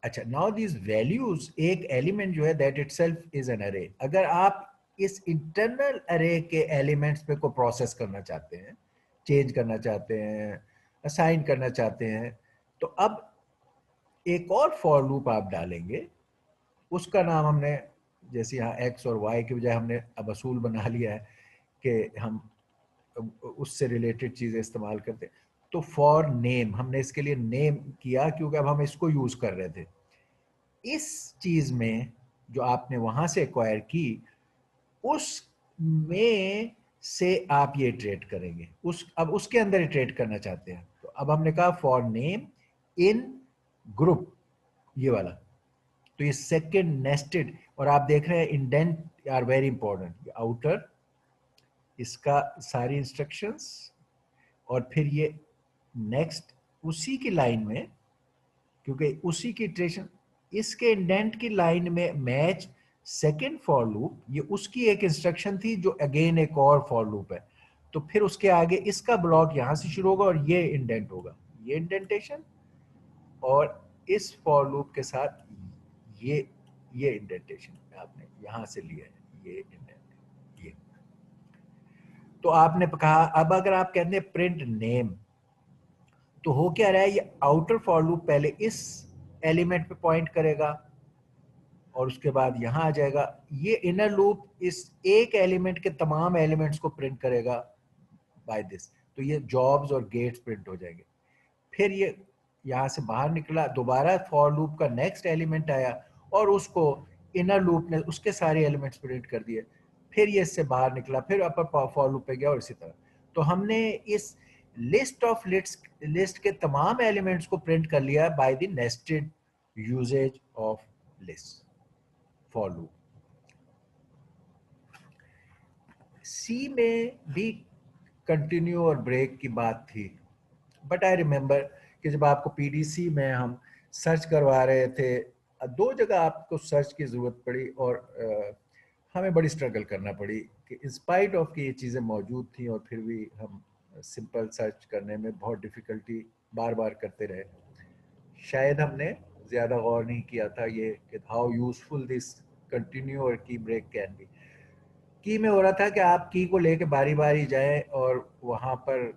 अच्छा, नाउ दीज वैल्यूज, एक एलिमेंट जो है दैट इटसेल्फ इज एन अरे। अगर आप इस इंटरनल अरे के एलिमेंट्स पे को प्रोसेस करना चाहते हैं, चेंज करना चाहते हैं, असाइन करना चाहते हैं, तो अब एक और फॉर लूप आप डालेंगे, उसका नाम हमने, जैसे यहाँ एक्स और वाई की बजाय हमने अब असूल बना लिया है कि हम उससे रिलेटेड चीज़ें इस्तेमाल करते हैं। तो फॉर नेम हमने इसके लिए नेम किया क्योंकि अब हम इसको यूज़ कर रहे थे। इस चीज में जो आपने वहां से एक्वायर की, उसमें से आप ये इटरेट करेंगे, अब उसके अंदर इटरेट करना चाहते हैं। तो अब हमने कहा फॉर नेम इन ग्रुप, ये वाला। तो ये सेकंड नेस्टेड, और आप देख रहे हैं indent are very important. Outer इसका सारी इंस्ट्रक्शंस, और फिर ये नेक्स्ट उसी की लाइन में, क्योंकि उसी की इटरेशन इसके इंडेंट की लाइन में मैच सेकंड फॉर लूप, ये उसकी एक इंस्ट्रक्शन थी जो अगेन एक और फॉर लूप है। तो फिर उसके आगे इसका ब्लॉक यहां से शुरू होगा और ये इंडेंट होगा, ये इंडेंटेशन, और इस फॉर लूप के साथ ये इंडेंटेशन आपने यहां से लिया है, ये इंडेंट, ये। तो आपने कहा अब अगर आप कहते हैं प्रिंट नेम, तो हो क्या रहा है, ये आउटर फॉर लूप पहले इस एलिमेंट पे पॉइंट करेगा और उसके बाद यहां आ जाएगा। ये इनर लूप इस एक एलिमेंट के तमाम एलिमेंट्स को प्रिंट करेगा बाय दिस। तो ये जॉब्स और गेट्स प्रिंट हो जाएंगे। फिर ये यहां से बाहर निकला, दोबारा फॉर लूप का नेक्स्ट एलिमेंट आया और उसको इनर लूप ने उसके सारे एलिमेंट्स प्रिंट कर दिए। फिर ये इससे बाहर निकला, फिर अपर फॉर लूप पे गया, और इसी तरह। तो हमने इस लिस्ट के तमाम एलिमेंट्स को प्रिंट कर लिया by the nested usage of list for loop. C में भी कंटिन्यू और ब्रेक की बात थी, बट आई रिमेम्बर कि जब आपको पीडीसी में हम सर्च करवा रहे थे, दो जगह आपको सर्च की ज़रूरत पड़ी, और हमें बड़ी स्ट्रगल करना पड़ी कि इंस्पाइट ऑफ कि ये चीज़ें मौजूद थी, और फिर भी हम सिंपल सर्च करने में बहुत डिफ़िकल्टी बार बार करते रहे। शायद हमने ज़्यादा गौर नहीं किया था ये कि हाउ यूजफुल दिस कंटिन्यू और की ब्रेक कैन बी। की में हो रहा था कि आप की को लेके बारी बारी जाएं और वहाँ पर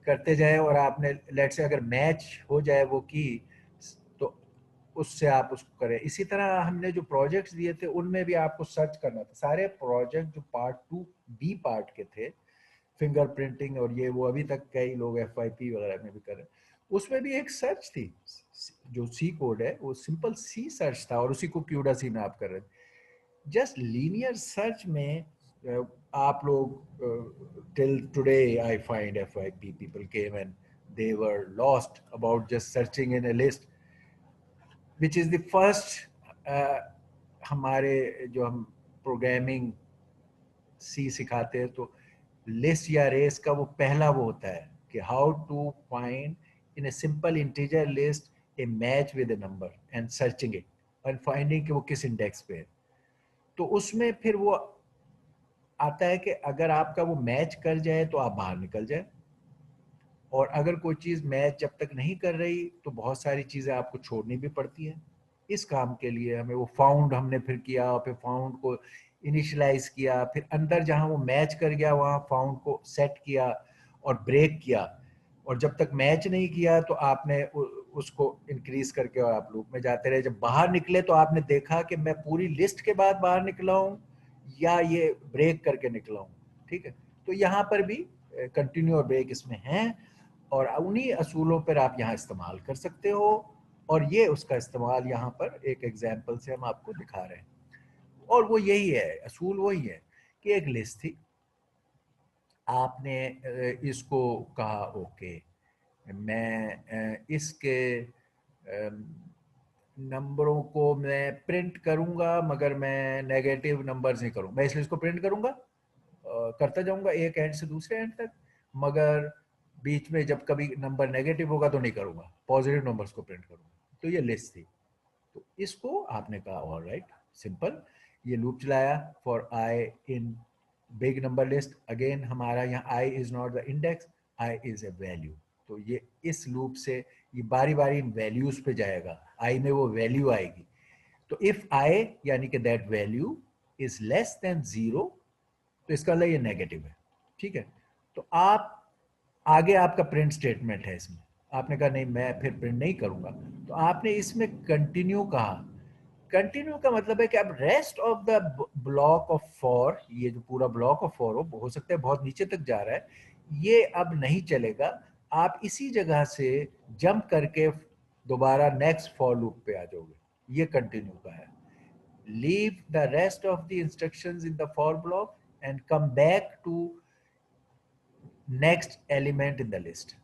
करते जाएं, और आपने लेट से अगर मैच हो जाए वो की, तो उससे आप उसको करें। इसी तरह हमने जो प्रोजेक्ट्स दिए थे उनमें भी आपको सर्च करना था। सारे प्रोजेक्ट जो पार्ट 2 बी पार्ट के थे, फिंगर प्रिंटिंग और ये वो, अभी तक कई लोग FYP वगैरह में भी कर रहे हैं, उसमें भी एक सर्च थी। जो सी कोड है वो सिंपल सी सर्च था, और उसी को क्यूडा सी में आप कर रहे थे। जस्ट लीनियर सर्च में आप लोग till today I find FYP people came and they were lost about just searching in a list, which is the first हमारे जो हम प्रोग्रामिंग सी सिखाते हैं, तो लिस्ट या रेस का वो पहला वो होता है कि how to find in a simple integer list a match with a number and searching it और फाइंडिंग कि वो किस इंडेक्स पे है। तो उसमें फिर वो आता है कि अगर आपका वो मैच कर जाए तो आप बाहर निकल जाए, और अगर कोई चीज़ मैच जब तक नहीं कर रही तो बहुत सारी चीज़ें आपको छोड़नी भी पड़ती हैं। इस काम के लिए हमें वो फाउंड हमने फिर किया, और फिर फाउंड को इनिशियलाइज किया, फिर अंदर जहां वो मैच कर गया वहां फाउंड को सेट किया और ब्रेक किया, और जब तक मैच नहीं किया तो आपने उसको इंक्रीज करके और आप लूप में जाते रहे। जब बाहर निकले तो आपने देखा कि मैं पूरी लिस्ट के बाद बाहर निकला हूँ या ये ब्रेक करके निकला हूँ। ठीक है, तो यहाँ पर भी कंटिन्यू और ब्रेक इसमें हैं, और उन्हीं असूलों पर आप यहाँ इस्तेमाल कर सकते हो, और ये उसका इस्तेमाल यहाँ पर एक एग्जाम्पल से हम आपको दिखा रहे हैं। और वो यही है, असूल वही है कि एक लिस्ट थी, आपने इसको कहा ओके मैं इसके नंबरों को मैं प्रिंट करूंगा, मगर मैं नेगेटिव नंबर्स नहीं करूंगा। मैं इसलिए इसको प्रिंट करूंगा, करता जाऊंगा एक एंड से दूसरे एंड तक, मगर बीच में जब कभी नंबर नेगेटिव होगा तो नहीं करूंगा, पॉजिटिव नंबर्स को प्रिंट करूंगा। तो ये लिस्ट थी। तो इसको आपने कहा ऑल राइट, सिंपल, ये लूप चलाया for I in big number list. Again हमारा यहाँ I is not the index, I is a value. तो ये इस लूप से ये बारी बारी वैल्यूज पे जाएगा, आई में वो वैल्यू आएगी। तो इफ आई यानी कि that value is less than 0, तो इसका मतलब ये नेगेटिव है। ठीक है, तो आप आगे आपका प्रिंट स्टेटमेंट है, इसमें आपने कहा नहीं मैं फिर प्रिंट नहीं करूंगा, तो आपने इसमें कंटिन्यू कहा। कंटिन्यू का मतलब है कि अब rest of the block of for, ये जो पूरा ब्लॉक ऑफ फॉर हो सकता है बहुत नीचे तक जा रहा है, ये अब नहीं चलेगा। आप इसी जगह से जंप करके दोबारा नेक्स्ट फॉर लूप पे आ जाओगे। ये कंटिन्यू का है। Leave the rest of the instructions in the for block and come back to next element in the list.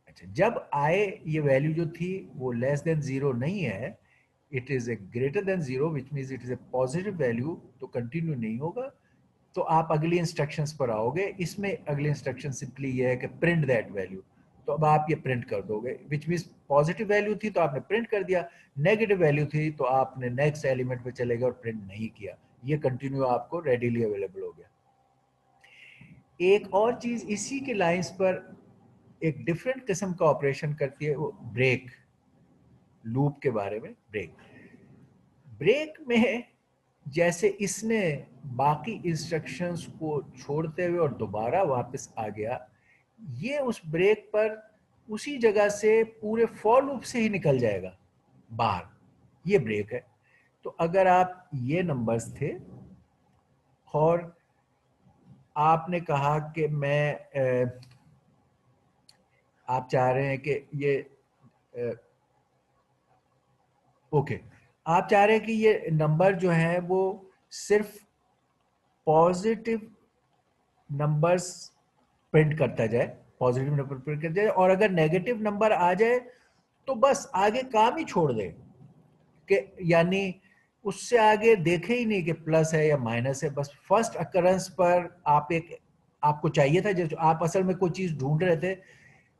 अच्छा, जब आए ये वैल्यू जो थी वो लेस देन जीरो नहीं है, it is a greater than zero, which means it is a positive value, तो कंटिन्यू नहीं होगा, तो आप अगली इंस्ट्रक्शंस पर आओगे। इसमें अगली इंस्ट्रक्शन सिंपली ये है कि प्रिंट दैट वैल्यू, तो अब आप ये प्रिंट कर दोगे, विच मीन्स पॉजिटिव वैल्यू थी तो आपने प्रिंट कर दिया, नेगेटिव वैल्यू थी तो आपने नेक्स्ट एलिमेंट पे चले गए और प्रिंट नहीं किया। ये कंटिन्यू आपको रेडीली अवेलेबल हो गया। एक और चीज इसी के लाइंस पर एक डिफरेंट किस्म का ऑपरेशन करती है, वो ब्रेक लूप के बारे में। ब्रेक में जैसे इसने बाकी इंस्ट्रक्शंस को छोड़ते हुए और दोबारा वापस आ गया, ये उस ब्रेक पर उसी जगह से पूरे फॉर लूप से ही निकल जाएगा बाहर, ये ब्रेक है। तो अगर आप ये नंबर्स थे और आपने कहा कि आप चाह रहे हैं कि ये ओके, आप चाह रहे हैं कि ये नंबर जो है वो सिर्फ पॉजिटिव नंबर्स प्रिंट करता जाए, पॉजिटिव नंबर प्रिंट करता जाए, और अगर नेगेटिव नंबर आ जाए तो बस आगे काम ही छोड़ दे, कि यानी उससे आगे देखे ही नहीं कि प्लस है या माइनस है, बस फर्स्ट अकरेंस पर आपको चाहिए था, जब आप असल में कोई चीज ढूंढ रहे थे,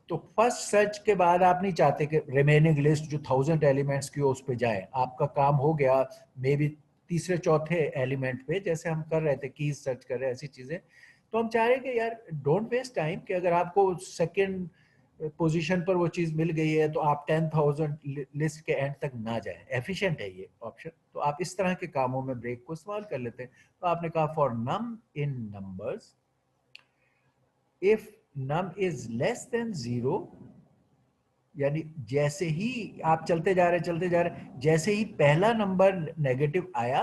तो फर्स्ट सर्च के बाद आप नहीं चाहते कि रिमेनिंग लिस्ट जो 1000 एलिमेंट्स की हो उस पे जाए, आपका काम हो गया मे बी तीसरे चौथे एलिमेंट पे, जैसे हम कर रहे थे कीज सर्च कर रहे हैं, ऐसी चीजें। तो हम चाह रहे हैं कि यार डोंट वेस्ट टाइम, कि अगर आपको सेकंड पोजीशन पर वो चीज मिल गई है तो आप 10,000 लिस्ट के एंड तक ना जाए, एफिशिएंट है ये ऑप्शन। तो आप इस तरह के कामों में ब्रेक को इस्तेमाल कर लेते हैं। तो आपने कहा for num in numbers, if num is less than zero, यानी जैसे ही आप चलते जा रहे, जैसे ही पहला नंबर नेगेटिव आया,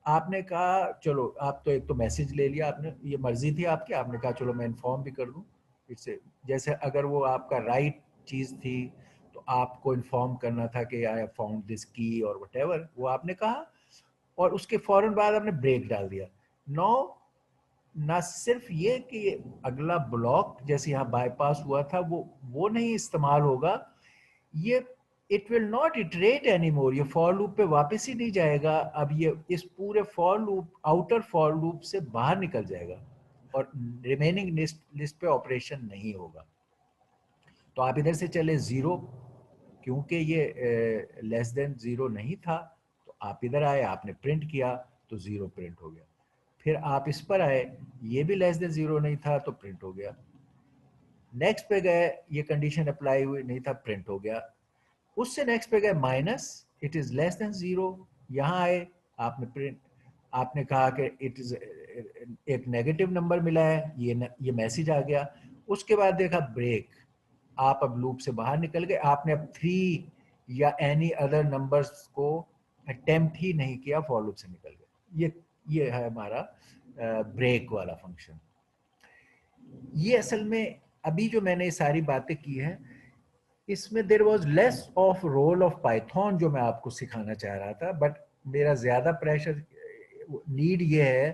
आपने कहा चलो, आप तो एक तो मैसेज ले लिया आपने, ये मर्जी थी आपकी, आपने कहा चलो मैं इन्फॉर्म भी कर दूं इससे। जैसे अगर वो आपका राइट चीज थी तो आपको इन्फॉर्म करना था कि आई हैव फाउंड दिस की और व्हाटएवर, वो आपने कहा, और उसके फौरन बाद आपने ब्रेक डाल दिया। नो, ना सिर्फ ये कि अगला ब्लॉक जैसे यहाँ बाईपास हुआ था वो नहीं इस्तेमाल होगा, ये it will not iterate any more, ये फॉर लूप पे वापस ही नहीं जाएगा। अब ये इस पूरे for loop, outer for loop से बाहर निकल जाएगा और रिमेनिंग लिस्ट पे ऑपरेशन नहीं होगा। तो आप इधर से चले जीरो, क्योंकि ये लेस देन जीरो नहीं था, तो आप इधर आए, आपने प्रिंट किया तो जीरो प्रिंट हो गया। फिर आप इस पर आए, ये भी लेस देन जीरो नहीं था तो प्रिंट हो गया। नेक्स्ट पे गए, ये कंडीशन अप्लाई हुई नहीं था, प्रिंट हो गया। उससे नेक्स्ट पे गए minus, it is less than zero, यहां आए, आपने प्रिंट, आपने कहा कि इट इज एक नेगेटिव नंबर मिला है, ये मैसेज आ गया। उसके बाद देखा ब्रेक, आप अब लूप से बाहर निकल गए, आपने अब 3 या एनी अदर नंबर्स को अटेम्प्ट ही नहीं किया, फॉर लूप से निकल गए। ये है हमारा ब्रेक वाला फंक्शन। ये असल में अभी जो मैंने ये सारी बातें की हैं, इसमें there was less of role of Python जो मैं आपको सिखाना चाह रहा था, बट मेरा ज्यादा प्रेशर नीड ये है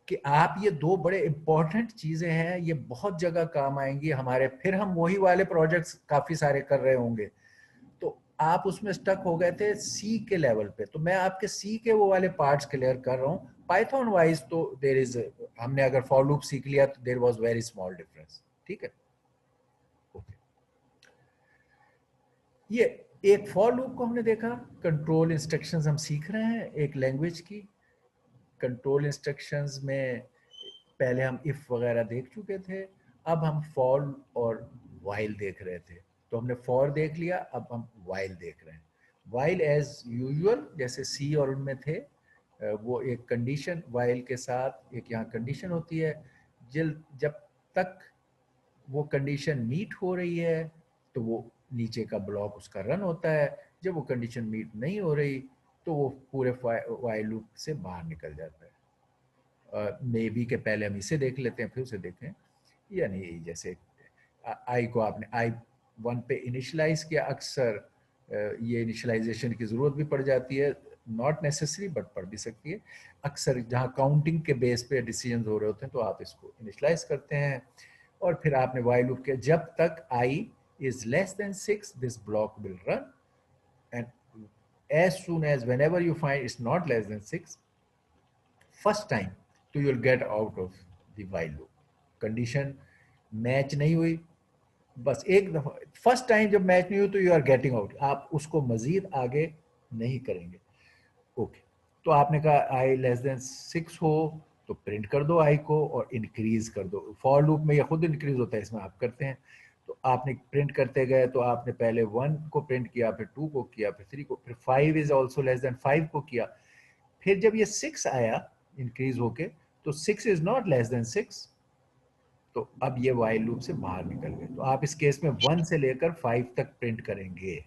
कि आप ये दो बड़े इंपॉर्टेंट चीजें हैं, ये बहुत जगह काम आएंगी हमारे, फिर हम वही वाले प्रोजेक्ट्स काफी सारे कर रहे होंगे। तो आप उसमें स्टक हो गए थे सी के लेवल पे, तो मैं आपके सी के वो वाले पार्ट्स क्लियर कर रहा हूँ। पाइथन वाइज तो देर इज, हमने अगर फॉर लूप सीख लिया तो there was very small difference, ठीक है। ओके, ये एक फॉर लूप को हमने देखा, कंट्रोल इंस्ट्रक्शंस हम सीख रहे हैं एक लैंग्वेज की। कंट्रोल इंस्ट्रक्शंस में पहले हम इफ वगैरह देख चुके थे, अब हम फॉर और वाइल देख रहे थे। तो हमने फॉर देख लिया, अब हम वाइल देख रहे हैं। वाइल एज यूजुअल जैसे सी और उनमें थे, वो एक कंडीशन, वाइल के साथ एक यहाँ कंडीशन होती है, जब तक वो कंडीशन मीट हो रही है तो वो नीचे का ब्लॉक उसका रन होता है, जब वो कंडीशन मीट नहीं हो रही तो वो पूरे वाइल लूप से बाहर निकल जाता है। मे बी के पहले हम इसे देख लेते हैं फिर उसे देखें, यानी जैसे आई को आपने i1 पे इनिशलाइज किया, अक्सर ये इनिशलाइजेशन की ज़रूरत भी पड़ जाती है, नॉट नेसेसरी बट पढ़ भी सकती है। अक्सर जहाँ काउंटिंग के बेस पे डिसीजन हो रहे होते हैं तो आप इसको इनिशलाइज करते हैं और फिर आपने वाइल लूप किया जब तक i is less than 6 this block will run, and as soon as whenever you find it's not less than 6 first time तो you'll get out of the while loop। Condition match नहीं हुई, बस एक दफा फर्स्ट टाइम जब मैच नहीं हुई तो यू आर गेटिंग आउट, आप उसको मजीद आगे नहीं करेंगे। ओके, तो आपने कहा आई लेस देन 6 हो तो प्रिंट कर दो आई को और इंक्रीज कर दो। फॉर लूप में ये खुद इंक्रीज होता है, इसमें आप करते हैं। तो आपने प्रिंट करते गए तो आपने पहले 1 को प्रिंट किया, फिर 2 को किया, फिर 3 को, फिर 5 इज ऑल्सो लेस देन 5 को किया। फिर जब ये 6 आया इंक्रीज होके तो 6 इज नॉट लेस देन 6, तो अब ये वाइल लूप से बाहर निकल गए। तो आप इस केस में 1 से लेकर 5 तक प्रिंट करेंगे।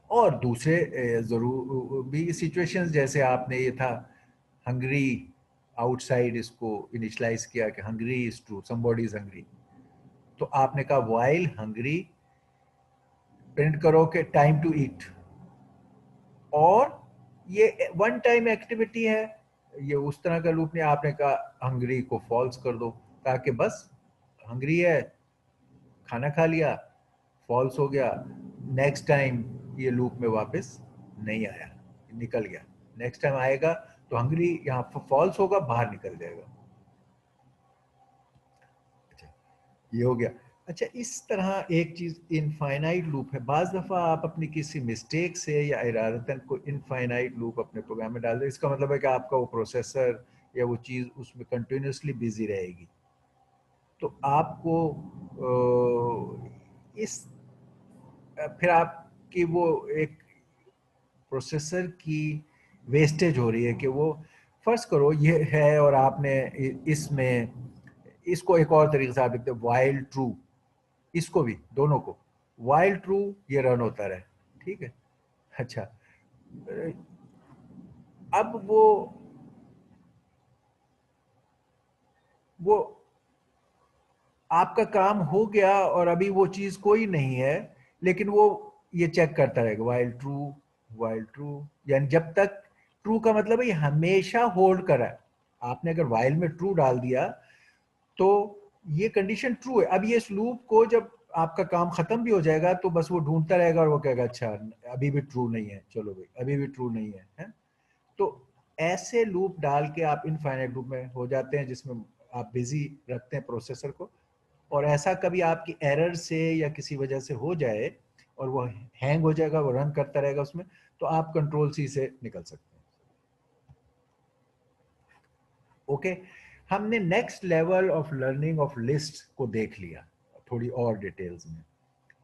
और दूसरे जरूर भी सिचुएशंस, जैसे आपने ये था हंगरी आउटसाइड, इसको इनिशियलाइज किया कि Hungary is true, somebody is Hungary, तो आपने कहा वाइल हंगरी प्रिंट करो कि टाइम टू ईट, और ये वन टाइम एक्टिविटी है, ये उस तरह का लूप नहीं। आपने कहा हंगरी को फॉल्स कर दो ताकि बस हंगरी है, खाना खा लिया, फॉल्स हो गया, नेक्स्ट टाइम ये लूप में वापस नहीं आया, निकल गया। नेक्स्ट टाइम आएगा तो हंगरी यहाँ फॉल्स होगा, बाहर निकल जाएगा। अच्छा, ये हो गया। अच्छा, इस तरह एक चीज इनफाइनाइट लूप है। बाज दफा आप अपनी किसी मिस्टेक से या इरादतन को इनफाइनाइट लूप अपने प्रोग्राम में डाल दे, इसका मतलब है कि आपका वो प्रोसेसर या वो चीज उसमें कंटिन्यूसली बिजी रहेगी। तो आपको इस फिर आपकी वो एक प्रोसेसर की वेस्टेज हो रही है कि वो, फर्ज करो ये है और आपने इसमें इसको एक और तरीके से आप देखते हैं वाइल ट्रू, इसको भी दोनों को वाइल ट्रू ये रन होता रहे, ठीक है। अच्छा, अब वो आपका काम हो गया और अभी वो चीज कोई नहीं है, लेकिन वो ये चेक करता रहेगा वाइल ट्रू, यानी जब तक ट्रू का मतलब है ये हमेशा होल्ड करा है। आपने अगर वाइल में ट्रू डाल दिया तो ये कंडीशन ट्रू है। अब ये इस लूप को जब आपका काम खत्म भी हो जाएगा तो बस वो ढूंढता रहेगा और वो कहेगा अच्छा अभी भी ट्रू नहीं है, चलो भाई अभी भी ट्रू नहीं है? तो ऐसे लूप डाल के आप इनफाइनाइट लूप में हो जाते हैं जिसमें आप बिजी रखते हैं प्रोसेसर को, और ऐसा कभी आपकी एरर से या किसी वजह से हो जाए और वो हैंग हो जाएगा, वो रन करता रहेगा उसमें, तो आप कंट्रोल सी से निकल सकते हैं। ओके, हमने next level of learning of list को देख लिया थोड़ी और डिटेल्स में।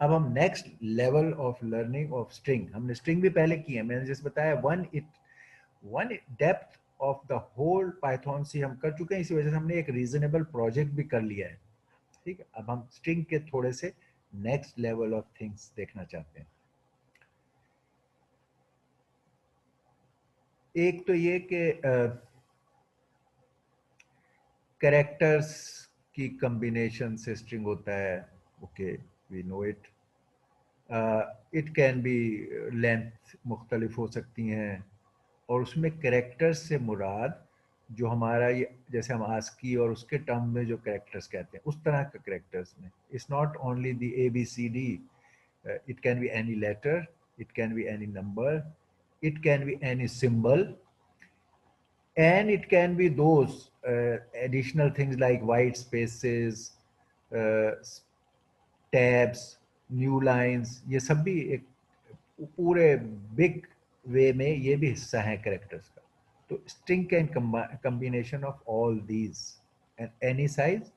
अब हम next level of learning of string, हमने स्ट्रिंग भी पहले की है, मैंने जैसे बताया one depth of the whole Python से हम कर चुके हैं, इसी वजह से हमने एक रीजनेबल प्रोजेक्ट भी कर लिया है, ठीक है। अब हम स्ट्रिंग के थोड़े से नेक्स्ट लेवल ऑफ थिंग्स देखना चाहते हैं। एक तो ये कि कैरेक्टर्स की कॉम्बिनेशन से स्ट्रिंग होता है, okay we know it. It can be length मुख्तलिफ हो सकती हैं, और उसमें कैरेक्टर्स से मुराद जो हमारा ये जैसे हम आस्की और उसके टर्म में जो कैरेक्टर्स कहते हैं उस तरह का कैरेक्टर्स में, it's not only the ABCD, it can be any letter, it can be any number, it can be any symbol, and it can be those additional things like white spaces, uh, tabs, new lines, ये सब भी एक पूरे बिग वे में ये भी हिस्सा है कैरेक्टर्स का। तो string can combination of all these and any size,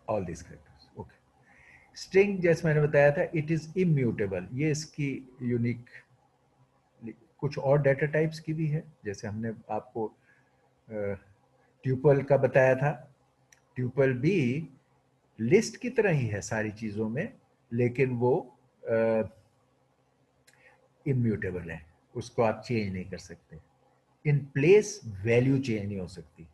all these characters, okay। String जैसे मैंने बताया था इट इज इम्यूटेबल, ये इसकी यूनिक। कुछ और डाटा टाइप्स की भी है, जैसे हमने आपको ट्यूपल का बताया था। ट्यूपल भी लिस्ट की तरह ही है सारी चीज़ों में, लेकिन वो इम्यूटेबल है, उसको आप चेंज नहीं कर सकते। इन प्लेस वैल्यू चेंज नहीं हो सकती,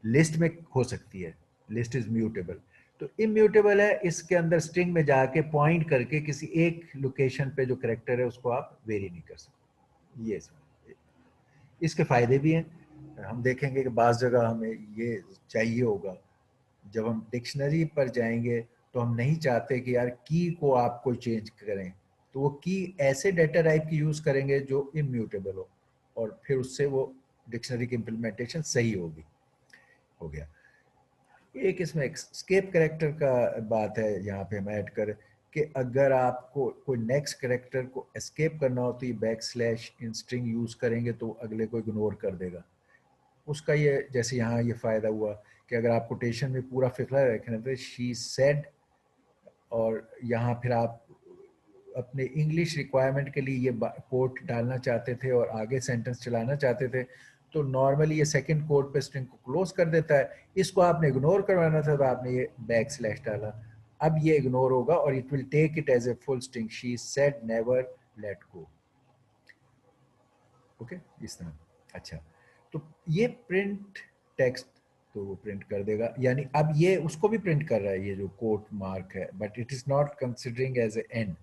लिस्ट में हो सकती है, लिस्ट इज म्यूटेबल। तो इम्यूटेबल है, इसके अंदर स्ट्रिंग में जाके पॉइंट करके किसी एक लोकेशन पे जो करेक्टर है उसको आप वेरी नहीं कर सकते। ये समझ, इसके फायदे भी हैं। हम देखेंगे कि बाज़ जगह हमें ये चाहिए होगा, जब हम डिक्शनरी पर जाएंगे तो हम नहीं चाहते कि यार की को आप कोई चेंज करें, तो वो की ऐसे डेटा टाइप की यूज़ करेंगे जो इम्यूटेबल हो, और फिर उससे वो डिक्शनरी की इम्प्लीमेंटेशन सही होगी। हो गया। एक इसमें एस्केप करेक्टर का बात है, यहाँ पे हम ऐड करें कि अगर आपको कोई नेक्स्ट करेक्टर को एस्केप करना हो तो ये back slash in string use करेंगे तो अगले को इग्नोर कर देगा। उसका ये, जैसे यहाँ ये फ़ायदा हुआ कि अगर आप कोटेशन में पूरा फिक्रा रखना तो शी सेड, और यहाँ फिर आप अपने इंग्लिश रिक्वायरमेंट के लिए ये कोट डालना चाहते थे और आगे सेंटेंस चलाना चाहते थे, तो नॉर्मली ये सेकंड कोट पे स्ट्रिंग को क्लोज कर देता है। इसको आपने इग्नोर करवाना था तो आपने ये बैक स्लैश डाला, अब ये इग्नोर होगा और it will take it as a full string, she said never let go. Okay, इस तरह। अच्छा, तो ये प्रिंट टेक्स्ट तो वो प्रिंट कर देगा, यानी अब ये उसको भी प्रिंट कर रहा है ये जो कोट मार्क है, but it is not considering as a end.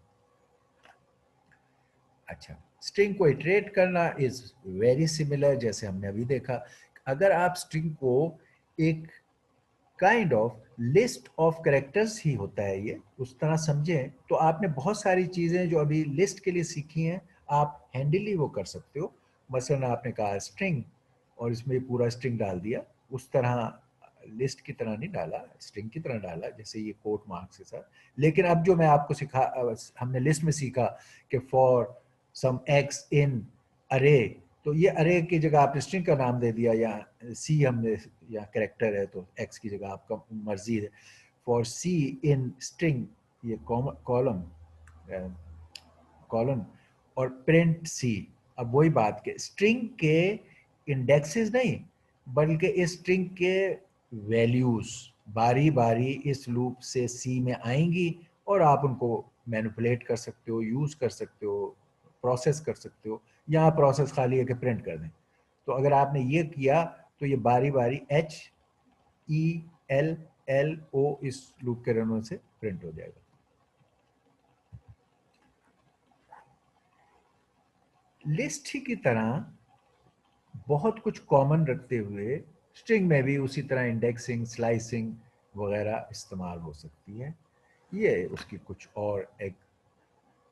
अच्छा, स्ट्रिंग को इटरेट करना इज वेरी सिमिलर, जैसे हमने अभी देखा। अगर आप स्ट्रिंग को एक kind of list of characters ही होता है ये, उस तरह समझें तो आपने बहुत सारी चीज़ें जो अभी लिस्ट के लिए सीखी हैं आप हैंडली वो कर सकते हो। मसलन आपने कहा स्ट्रिंग और इसमें पूरा स्ट्रिंग डाल दिया, उस तरह लिस्ट की तरह नहीं डाला, स्ट्रिंग की तरह डाला जैसे ये कोट मार्क्स के साथ। लेकिन अब जो मैं आपको सिखा, हमने लिस्ट में सीखा कि फॉर सम एक्स इन अरे, तो ये अरे की जगह आपने स्ट्रिंग का नाम दे दिया, या सी हमने, या करेक्टर है तो एक्स की जगह आपका मर्जी है। फॉर सी इन स्ट्रिंग, ये कॉलम कॉलम और प्रिंट सी। अब वही बात के स्ट्रिंग के इंडेक्सेस नहीं, बल्कि इस स्ट्रिंग के वैल्यूज बारी बारी इस लूप से सी में आएंगी और आप उनको मैनिपुलेट कर सकते हो, यूज कर सकते हो, प्रोसेस कर सकते हो। यहाँ प्रोसेस खाली है कि प्रिंट कर दें। तो अगर आपने ये किया तो ये बारी बारी H E L L O इस लूप के रनों से प्रिंट हो जाएगा। लिस्ट ही की तरह बहुत कुछ कॉमन रखते हुए स्ट्रिंग में भी उसी तरह इंडेक्सिंग, स्लाइसिंग वगैरह इस्तेमाल हो सकती है। ये उसकी कुछ और एक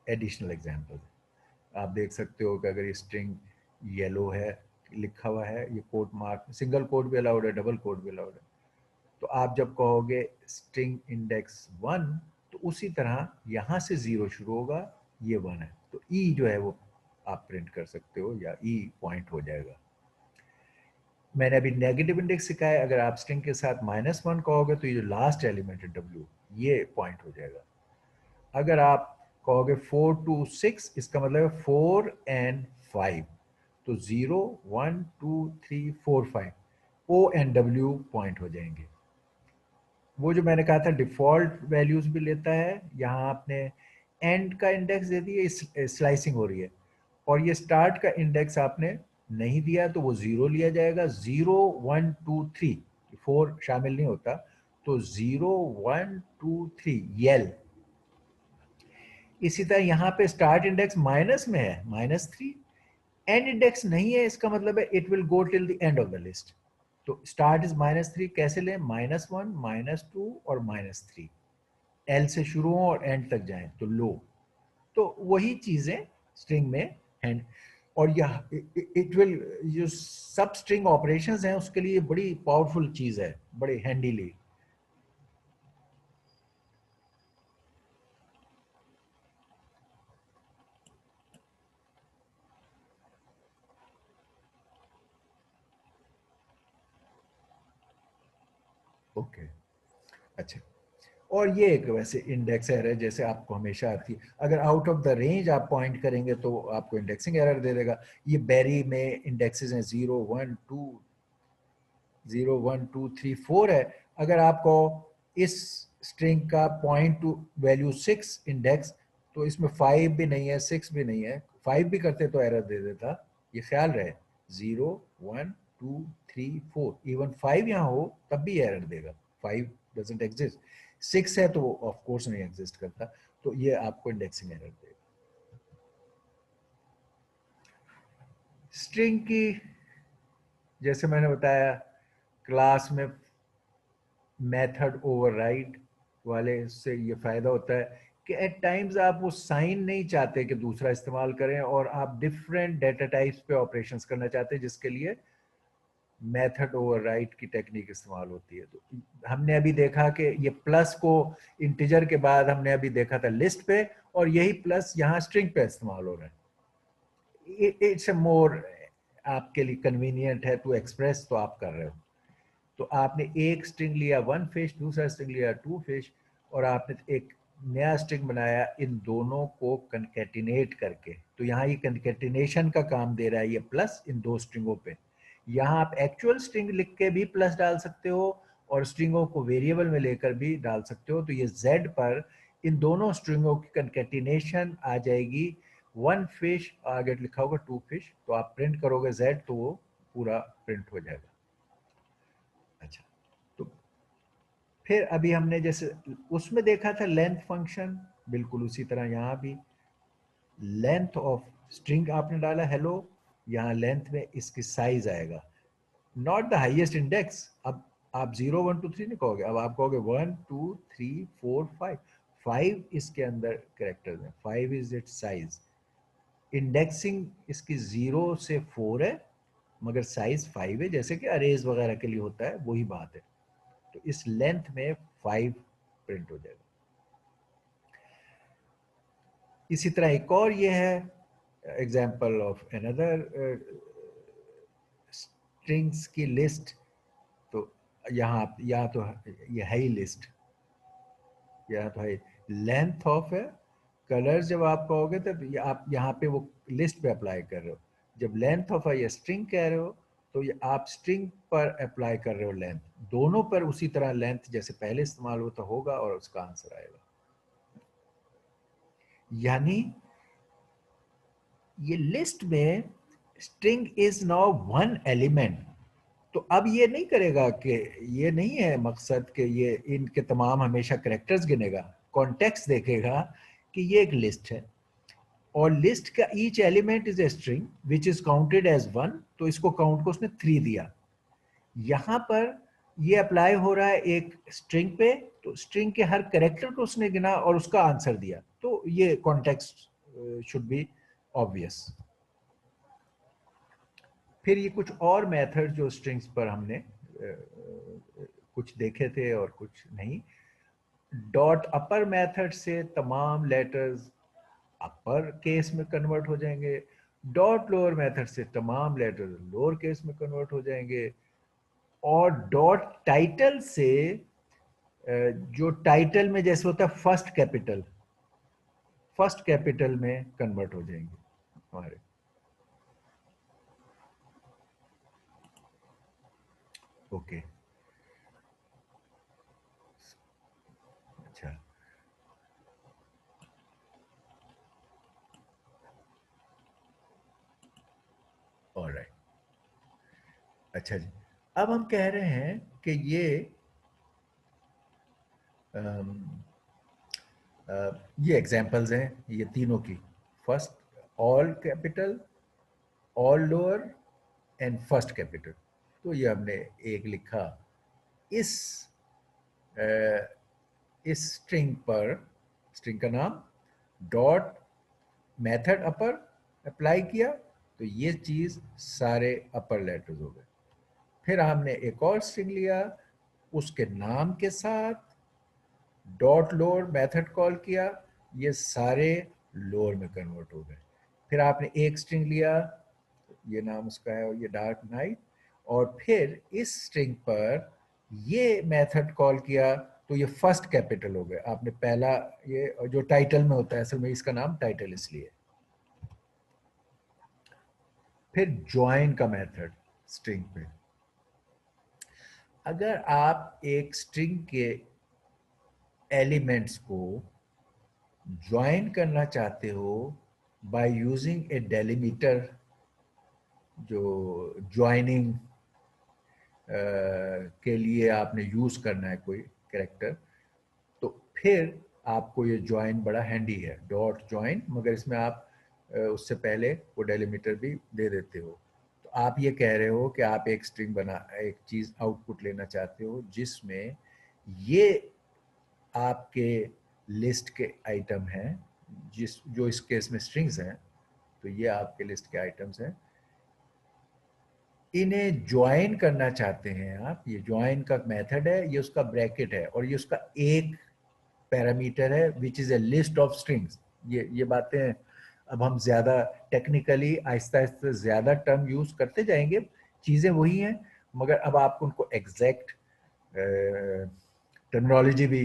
एडिशनल एग्जांपल है। आप देख सकते हो कि अगर ये स्ट्रिंग येलो है लिखा हुआ है, ये कोट मार्क, सिंगल कोट भी अलाउड है, डबल कोट भी अलाउड है, तो आप जब कहोगे स्ट्रिंग इंडेक्स 1 तो उसी तरह यहाँ से 0 शुरू होगा, ये 1 है तो ई जो है वो आप प्रिंट कर सकते हो या ई पॉइंट हो जाएगा। मैंने अभी नेगेटिव इंडेक्स सिखाया, अगर आप स्ट्रिंग के साथ -1 कहोगे तो ये जो लास्ट एलिमेंट है डब्ल्यू, ये पॉइंट हो जाएगा। अगर आप कहोगे 4 to 6, इसका मतलब है 4 and 5, तो 0 1 2 3 4 5 ओ एंड डब्ल्यू पॉइंट हो जाएंगे। वो जो मैंने कहा था डिफॉल्ट वैल्यूज भी लेता है, यहाँ आपने एंड का इंडेक्स दे दिया, स्लाइसिंग हो रही है, और ये स्टार्ट का इंडेक्स आपने नहीं दिया तो वो 0 लिया जाएगा। 0 1 2 3, 4 शामिल नहीं होता, तो 0 1 2 3 यल। इसी तरह यहाँ पे स्टार्ट इंडेक्स माइनस में है -3, एंड इंडेक्स नहीं है, इसका मतलब है it will go till the end of the list. तो स्टार्ट इज -3, कैसे लें, -1 -2 और -3, एल से शुरू हो और एंड तक जाएं तो लो। तो वही चीजें स्ट्रिंग में हैं, और यह इट विल, जो सब स्ट्रिंग ऑपरेशंस हैं उसके लिए बड़ी पावरफुल चीज है, बड़ी हैंडीली। ओके, अच्छा। और ये एक वैसे इंडेक्स एरर है जैसे आपको हमेशा आती है, अगर आउट ऑफ द रेंज आप पॉइंट करेंगे तो आपको इंडेक्सिंग एरर दे देगा। ये बैरी में इंडेक्सेस हैं 0 1 2, 0 1 2 3 4 है। अगर आपको इस स्ट्रिंग का पॉइंट टू वैल्यू 6 इंडेक्स, तो इसमें 5 भी नहीं है 6 भी नहीं है, 5 भी करते तो एरर दे देता। ये ख्याल रहे 0 1 2 3 4, इवन 5 यहाँ हो तब भी एरर देगा, 5 डजंट एग्जिस्ट। 6 है तो वो ऑफ कोर्स नहीं एग्जिस्ट करता, तो ये आपको इंडेक्सिंग एरर देगा। स्ट्रिंग की जैसे मैंने बताया क्लास में मेथड ओवरराइड वाले से ये फायदा होता है कि एट टाइम्स आप वो साइन नहीं चाहते कि दूसरा इस्तेमाल करें और आप डिफरेंट डेटा टाइप्स पे ऑपरेशंस करना चाहते हैं, जिसके लिए मेथड ओवरराइड की टेक्निक इस्तेमाल होती है। तो हमने अभी देखा कि ये प्लस को इंटीजर के बाद हमने अभी देखा था लिस्ट पे, और यही प्लस यहाँ स्ट्रिंग पे इस्तेमाल हो रहा है। इट्स अ मोर आपके लिए कन्वीनियंट है टू एक्सप्रेस, तो आप कर रहे हो। तो आपने एक स्ट्रिंग लिया वन फिश, दूसरा स्ट्रिंग लिया टू फिश, और आपने एक नया स्ट्रिंग बनाया इन दोनों को कंकैटिनेट करके। तो यहाँ ये कंकैटिनेशन का काम दे रहा है ये प्लस इन दो स्ट्रिंगों पे। यहाँ आप एक्चुअल स्ट्रिंग लिख के भी प्लस डाल सकते हो और स्ट्रिंगों को वेरिएबल में लेकर भी डाल सकते हो। तो ये z पर इन दोनों स्ट्रिंगों की कंकैटिनेशन आ जाएगी। वन फिश आगे लिखा होगा टू फिश, तो आप प्रिंट करोगे z तो वो पूरा प्रिंट हो जाएगा। अच्छा, तो फिर अभी हमने जैसे उसमें देखा था लेंथ फंक्शन, बिल्कुल उसी तरह यहाँ भी लेंथ ऑफ स्ट्रिंग आपने डाला हेलो, यहाँ लेंथ में इसकी साइज आएगा, नॉट द हाईएस्ट इंडेक्स। अब आप 0 1 2 3 नहीं कहोगे, अब आप कहोगे 1 2 3 4 5, 5 इसके अंदर कैरेक्टर्स हैं, 5 इज इट्स साइज। इंडेक्सिंग इसकी 0 से 4 है मगर साइज 5 है, जैसे कि अरेज वगैरह के लिए होता है, वही बात है। तो इस लेंथ में 5 प्रिंट हो जाएगा। इसी तरह एक और ये है एग्जाम्पल ऑफ अनदर स्ट्रिंग्स की लिस्ट। तो यहाँ तो ये है ही लिस्ट, यहाँ तो है लेंथ ऑफ है। कलर जब आप कहोगे तब आप यहाँ पे वो लिस्ट पे अप्लाई कर रहे हो। जब लेंथ ऑफ है ये स्ट्रिंग कह रहे हो तो ये आप स्ट्रिंग पर अप्लाई कर रहे हो लेंथ, दोनों पर उसी तरह लेंथ जैसे पहले इस्तेमाल होता होगा और उसका आंसर आएगा। यानी ये लिस्ट में string is now one element. तो अब ये नहीं करेगा कि ये नहीं है मकसद कि ये इनके तमाम हमेशा करेक्टर्स गिनेगा, कॉन्टेक्स्ट देखेगा कि ये एक लिस्ट है और लिस्ट का each element is a string which is counted as one, तो इसको काउंट को उसने 3 दिया। यहां पर ये अप्लाई हो रहा है एक स्ट्रिंग पे, तो स्ट्रिंग के हर करेक्टर को उसने गिना और उसका आंसर दिया, तो ये कॉन्टेक्स्ट शुड बी ऑब्वियस। फिर ये कुछ और मेथड जो स्ट्रिंग्स पर हमने कुछ देखे थे और कुछ नहीं। डॉट अपर मेथड से तमाम लेटर्स अपर केस में कन्वर्ट हो जाएंगे, डॉट लोअर मेथड से तमाम लेटर्स लोअर केस में कन्वर्ट हो जाएंगे, और डॉट टाइटल से जो टाइटल में जैसे होता है फर्स्ट कैपिटल में कन्वर्ट हो जाएंगे हमारे। ओके, अच्छा, ऑलराइट, अच्छा जी। अब हम कह रहे हैं कि ये एग्जांपल्स हैं ये तीनों की, first all capital, all lower and first capital. तो ये हमने एक लिखा इस इस स्ट्रिंग पर, स्ट्रिंग का नाम डॉट मेथड अपर अप्लाई किया, तो ये चीज सारे अपर लेटर्स हो गए। फिर हमने एक और स्ट्रिंग लिया उसके नाम के साथ डॉट लोअर मेथड कॉल किया, ये सारे लोअर में कन्वर्ट हो गए। फिर आपने एक स्ट्रिंग लिया, ये नाम उसका है ये डार्क नाइट, और फिर इस स्ट्रिंग पर ये मेथड कॉल किया तो ये फर्स्ट कैपिटल हो गए। आपने पहला ये जो टाइटल में होता है, असल में इसका नाम टाइटल इसलिए। फिर ज्वाइन का मेथड स्ट्रिंग पे, अगर आप एक स्ट्रिंग के एलिमेंट्स को ज्वाइन करना चाहते हो बाय यूजिंग ए डेलिमीटर, जो ज्वाइनिंग के लिए आपने यूज करना है कोई कैरेक्टर, फिर आपको ये ज्वाइन बड़ा हैंडी है, डॉट ज्वाइन, मगर इसमें आप उससे पहले वो डेलीमीटर भी दे देते हो। तो आप ये कह रहे हो कि आप एक स्ट्रिंग बना, एक चीज़ आउटपुट लेना चाहते हो जिसमें ये आपके लिस्ट के आइटम हैं, जो इस केस में स्ट्रिंग्स हैं, तो ये आपके लिस्ट के आइटम्स हैं, इन्हें ज्वाइन करना चाहते हैं आप। ये ज्वाइन का मेथड है, ये उसका ब्रैकेट है और ये उसका एक पैरामीटर है which is a list of strings. ये बातें अब हम ज्यादा टेक्निकली आहिस्ता आहिस्ता ज्यादा टर्म यूज करते जाएंगे, चीजें वही हैं, मगर अब आपको उनको एग्जैक्ट टर्मिनोलॉजी भी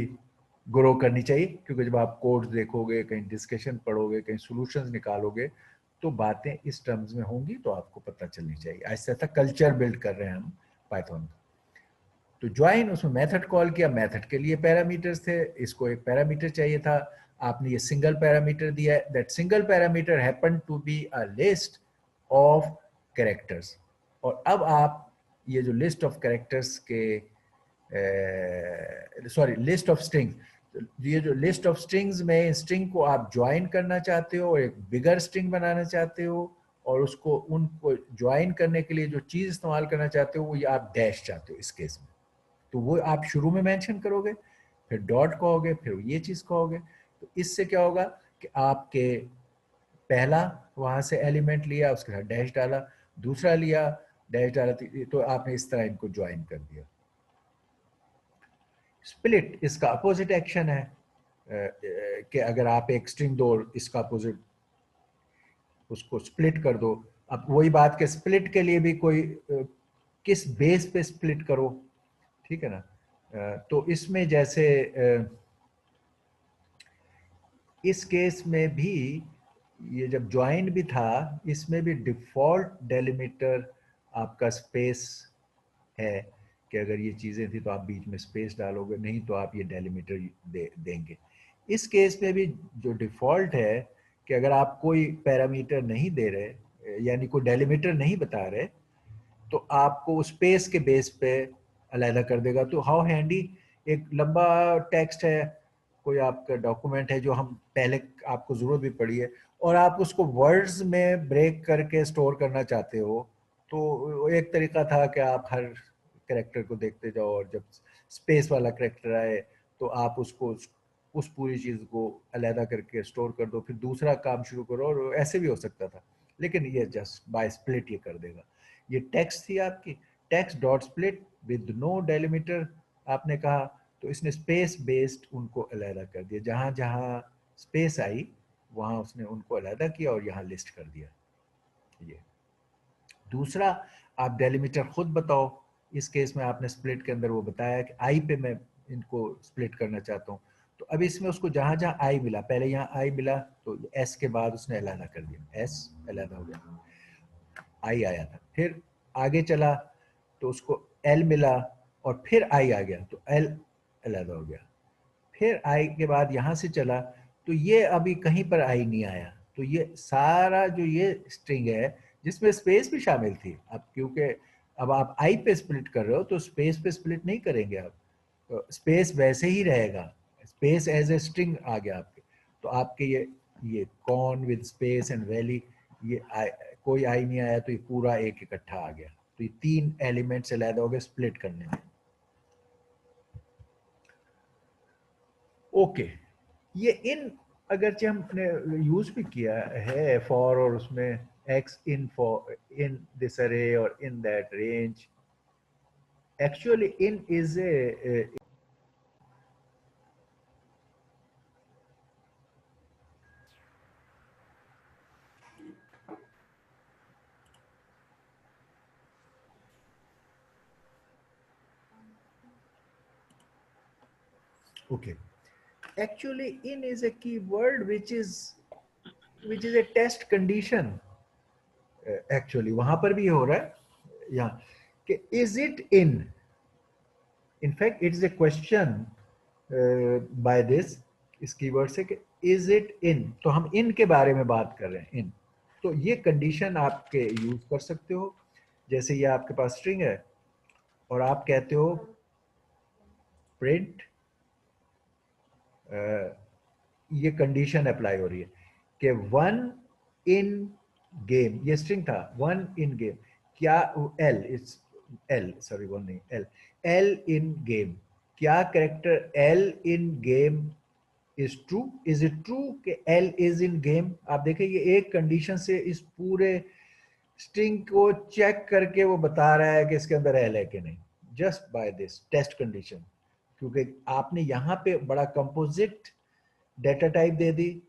ग्रो करनी चाहिए, क्योंकि जब आप कोड्स देखोगे, कहीं डिस्कशन पढ़ोगे, कहीं सॉल्यूशंस निकालोगे, तो बातें इस टर्म्स में होंगी, तो आपको पता चलनी चाहिए। ऐसा ऐसा कल्चर बिल्ड कर रहे हैं हम पाइथन का। तो ज्वाइन, उसमें मेथड कॉल किया, मेथड के लिए पैरामीटर्स थे, इसको एक पैरामीटर चाहिए था, आपने ये सिंगल पैरामीटर दिया है, that single parameter happen to be a list of characters. और अब आप ये जो लिस्ट ऑफ कैरेक्टर्स के सॉरी लिस्ट ऑफ स्ट्रिंग्स, ये जो लिस्ट ऑफ स्ट्रिंग्स में स्ट्रिंग को आप ज्वाइन करना चाहते हो और एक बिगर स्ट्रिंग बनाना चाहते हो, और उसको उनको ज्वाइन करने के लिए जो चीज इस्तेमाल करना चाहते हो वो ये आप डैश चाहते हो इस केस में, तो वो आप शुरू में मेंशन करोगे, फिर डॉट कहोगे, फिर ये चीज कहोगे। तो इससे क्या होगा कि आपके पहला वहां से एलिमेंट लिया, उसके साथ डैश डाला, दूसरा लिया, डैश डाला, तो आपने इस तरह इनको ज्वाइन कर दिया। स्प्लिट इसका अपोजिट एक्शन है, कि अगर आप एक स्ट्रिंग दो और इसका अपोजिट उसको स्प्लिट कर दो। अब वही बात के स्प्लिट के लिए भी कोई किस बेस पे स्प्लिट करो, ठीक है ना। तो इसमें जैसे इस केस में भी ये जब ज्वाइन भी था, इसमें भी डिफॉल्ट डेलिमीटर आपका स्पेस है, कि अगर ये चीज़ें थी तो आप बीच में स्पेस डालोगे, नहीं तो आप ये डेलिमीटर देंगे। इस केस में भी जो डिफ़ॉल्ट है कि अगर आप कोई पैरामीटर नहीं दे रहे, यानी कोई डेलिमीटर नहीं बता रहे, तो आपको स्पेस के बेस पे अलहदा कर देगा। तो हाउ हैंडी, एक लंबा टेक्स्ट है, कोई आपका डॉक्यूमेंट है जो हम पहले आपको ज़रूरत भी पड़ी है, और आप उसको वर्ड्स में ब्रेक करके स्टोर करना चाहते हो, तो एक तरीका था कि आप हर करेक्टर को देखते जाओ और जब स्पेस वाला करेक्टर आए तो आप उसको उस पूरी चीज़ को अलहदा करके स्टोर कर दो, फिर दूसरा काम शुरू करो, और ऐसे भी हो सकता था। लेकिन ये जस्ट बाय स्प्लिट ये कर देगा। ये टेक्स्ट थी आपकी, text dot split with no delimiter आपने कहा, तो इसने स्पेस बेस्ड उनको अलहदा कर दिया, जहाँ जहाँ स्पेस आई वहाँ उसने उनको अलहदा किया और यहाँ लिस्ट कर दिया। ये दूसरा, आप डेलिमीटर खुद बताओ। इस केस में आपने स्प्लिट के अंदर वो बताया कि आई पे मैं इनको स्प्लिट करना चाहता हूँ, तो अब इसमें उसको जहाँ जहाँ आई मिला, पहले यहाँ आई मिला तो एस के बाद उसने अलहदा कर दिया, एस अलहदा हो गया, आई आया था, फिर आगे चला तो उसको एल मिला और फिर आई आ गया तो एल अलहदा हो गया, फिर आई के बाद यहाँ से चला तो ये अभी कहीं पर आई नहीं आया, तो ये सारा जो ये स्ट्रिंग है जिसमें स्पेस भी शामिल थी, अब क्योंकि अब आप आई पे स्प्लिट कर रहे हो तो स्पेस पे स्प्लिट नहीं करेंगे आप, तो स्पेस वैसे ही रहेगा, स्पेस एज ए स्ट्रिंग आ गया आपके, तो आपके ये con with space and valley, ये कोई आई नहीं आया तो ये पूरा एक इकट्ठा आ गया, तो ये तीन एलिमेंट से अलग हो गए स्प्लिट करने में। ओके, ये इन अगरचे हमने यूज भी किया है फॉर, और उसमें x in for in this अरे और in that range, actually in is a okay, actually in is a keyword which is a test condition, actually वहां पर भी हो रहा है यहाँ कि is it in, in fact it is a question by this, इस कीवर्ड से कि इज इट इन, तो हम इन के बारे में बात कर रहे हैं, इन, तो ये कंडीशन आपके यूज कर सकते हो। जैसे ये आपके पास स्ट्रिंग है और आप कहते हो प्रिंट ये कंडीशन अप्लाई हो रही है कि वन इन गेम, ये स्ट्रिंग था, वन इन गेम, क्या L it's L, sorry one नहीं एल, एल इन गेम, क्या character L in game is true, is it true कि एल इज इन गेम। आप देखें ये एक कंडीशन से इस पूरे स्ट्रिंग को चेक करके वो बता रहा है कि इसके अंदर एल है कि नहीं, just by this test condition. क्योंकि आपने यहाँ पे बड़ा कंपोजिट डेटा टाइप दे दी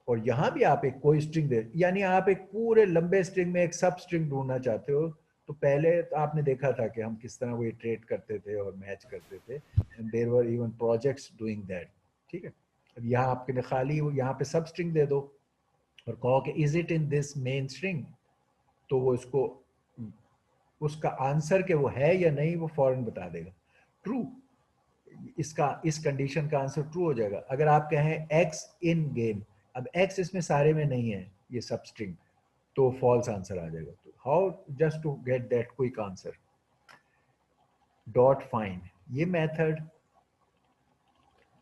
और यहाँ भी आप एक कोई स्ट्रिंग दे, यानी आप एक पूरे लंबे स्ट्रिंग में एक सब स्ट्रिंग ढूंढना चाहते हो। तो पहले तो आपने देखा था कि हम किस तरह वो इटरेट करते थे और मैच करते थे, and there were even projects doing that. ठीक है, अब यहाँ आपके लिए खाली यहाँ पे सब स्ट्रिंग दे दो और कहो कि is it in this main string, तो वो इसको उसका आंसर के वो है या नहीं वो फौरन बता देगा, ट्रू। इसका इस कंडीशन का आंसर ट्रू हो जाएगा। अगर आप कहें एक्स इन गेम, अब एक्स इसमें सारे में नहीं है ये सब स्ट्रिंग, तो फॉल्स आंसर आ जाएगा। तो how just to get that quick answer, dot find ये मेथड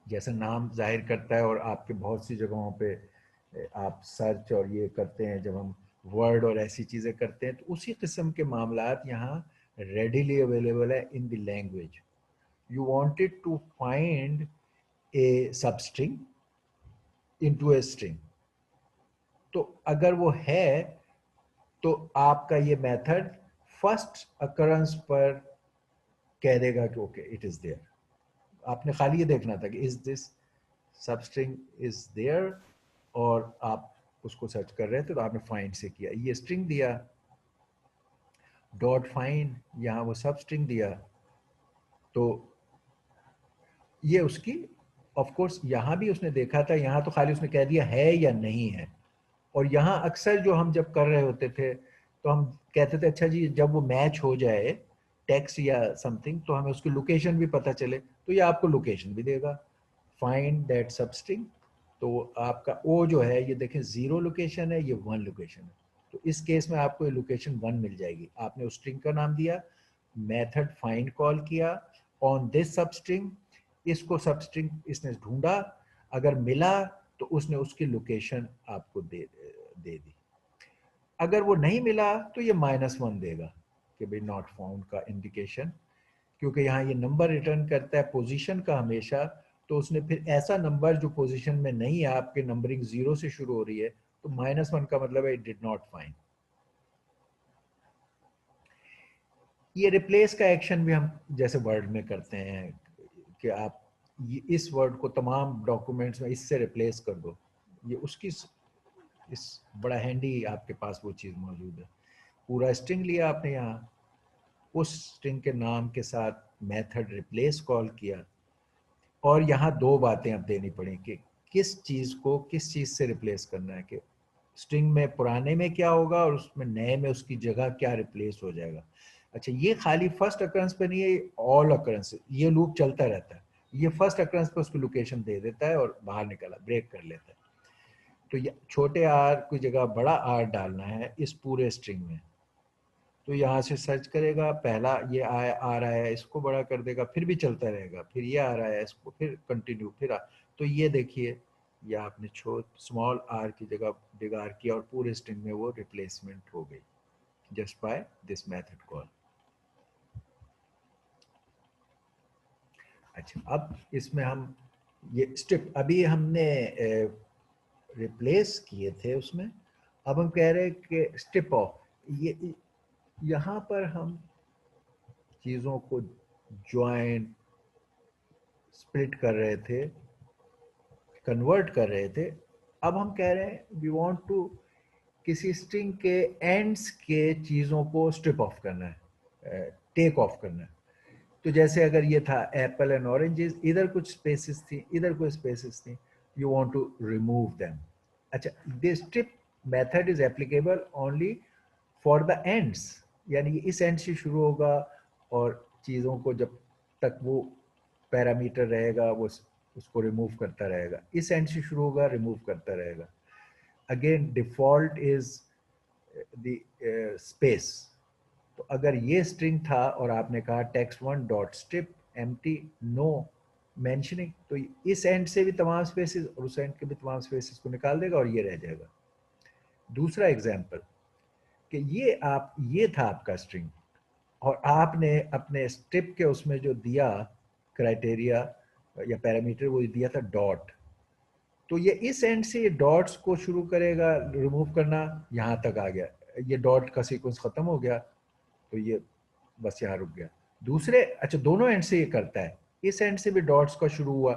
जैसा नाम जाहिर करता है, और आपके बहुत सी जगहों पे आप सर्च और ये करते हैं, जब हम वर्ड और ऐसी चीज़ें करते हैं, तो उसी किस्म के मामलात यहाँ रेडीली अवेलेबल है in the language. You wanted to find a substring into a string, तो अगर वो है तो आपका ये मेथड फर्स्ट अकरेंस पर कह देगा कि ओके इट इज देयर। आपने खाली ये देखना था कि is this substring is there, और आप उसको सर्च कर रहे थे तो आपने फाइंड से किया, ये स्ट्रिंग दिया डॉट फाइंड, यहाँ वो सबस्ट्रिंग दिया, तो ये उसकी ऑफ कोर्स यहाँ भी उसने देखा था, यहाँ तो खाली उसने कह दिया है या नहीं है। और यहाँ अक्सर जो हम जब कर रहे होते थे तो हम कहते थे अच्छा जी जब वो मैच हो जाए टेक्स्ट या समथिंग तो हमें उसकी लोकेशन भी पता चले, तो ये आपको लोकेशन भी देगा, फाइंड दैट सबस्ट्रिंग। तो आपका ओ जो है ये देखें 0 लोकेशन है, ये 1 लोकेशन है, तो इस केस में आपको ये लोकेशन 1 मिल जाएगी। आपने उस स्ट्रिंग का नाम दिया, मेथड फाइंड कॉल किया ऑन दिस सबस्ट्रिंग, इसको सबस्ट्रिंग इसने ढूंढा, अगर मिला तो उसने उसकी लोकेशन आपको दे दी। अगर वो नहीं मिला तो ये -1 देगा कि भाई नॉट फाउंड का इंडिकेशन, क्योंकि यहाँ ये नंबर रिटर्न करता है पोजीशन का हमेशा, तो उसने फिर ऐसा नंबर जो पोजीशन में नहीं है, आपके नंबरिंग 0 से शुरू हो रही है, तो -1 का मतलब है इट डिड नॉट फाइंड। ये रिप्लेस का एक्शन भी हम जैसे वर्ड में करते हैं कि आप इस वर्ड को तमाम डॉक्यूमेंट्स में इससे रिप्लेस कर दो, ये उसकी इस बड़ा हैंडी आपके पास वो चीज़ मौजूद है। पूरा स्ट्रिंग लिया आपने यहाँ, उस स्ट्रिंग के नाम के साथ मेथड रिप्लेस कॉल किया, और यहाँ दो बातें अब देनी पड़ी कि किस चीज़ को किस चीज़ से रिप्लेस करना है, कि स्ट्रिंग में पुराने में क्या होगा और उसमें नए में उसकी जगह क्या रिप्लेस हो जाएगा। अच्छा ये खाली फर्स्ट अकरेंस पे नहीं है, ऑल अकरेंस, ये लूप चलता रहता है, ये फर्स्ट अकरेंस पे उसको लोकेशन दे देता है और बाहर निकला ब्रेक कर लेता है। तो ये छोटे आर की जगह बड़ा आर डालना है इस पूरे स्ट्रिंग में, तो यहाँ से सर्च करेगा, पहला ये आ रहा है इसको बड़ा कर देगा, फिर भी चलता रहेगा, फिर ये आ रहा है इसको फिर कंटिन्यू फिर तो ये देखिए ये आपने स्मॉल आर की जगह बिग आर किया और पूरे स्ट्रिंग में वो रिप्लेसमेंट हो गई just by this method call. अच्छा अब इसमें हम ये स्ट्रिप अभी हमने रिप्लेस किए थे उसमें, अब हम कह रहे हैं कि स्ट्रिप ऑफ, ये यहाँ पर हम चीज़ों को ज्वाइन स्प्लिट कर रहे थे, कन्वर्ट कर रहे थे। अब हम कह रहे हैं वी वांट टू किसी स्ट्रिंग के एंड्स के चीज़ों को स्ट्रिप ऑफ करना है, टेक ऑफ करना है। तो जैसे अगर ये था एप्पल एंड ऑरेंजेस, इधर कुछ स्पेसिस थी इधर कुछ स्पेसिस थी, you want to remove them. अच्छा this strip method is applicable only for the ends, यानी इस एंड से शुरू होगा और चीज़ों को जब तक वो पैरामीटर रहेगा वो उसको रिमूव करता रहेगा, इस एंड से शुरू होगा रिमूव करता रहेगा। Again default is the space. तो अगर ये स्ट्रिंग था और आपने कहा text1 dot strip empty no mentioning, तो इस एंड से भी तमाम स्पेसेस और उस एंड के भी तमाम स्पेसेस को निकाल देगा और ये रह जाएगा। दूसरा एग्जांपल कि ये था आपका स्ट्रिंग और आपने अपने स्ट्रिप के उसमें जो दिया क्राइटेरिया या पैरामीटर वो दिया था डॉट, तो ये इस एंड से ये डॉट्स को शुरू करेगा रिमूव करना, यहाँ तक आ गया, ये डॉट का सीक्वेंस खत्म हो गया तो ये बस यहाँ रुक गया। दूसरे अच्छा दोनों एंड से ये करता है, इस एंड से भी डॉट्स का शुरू हुआ,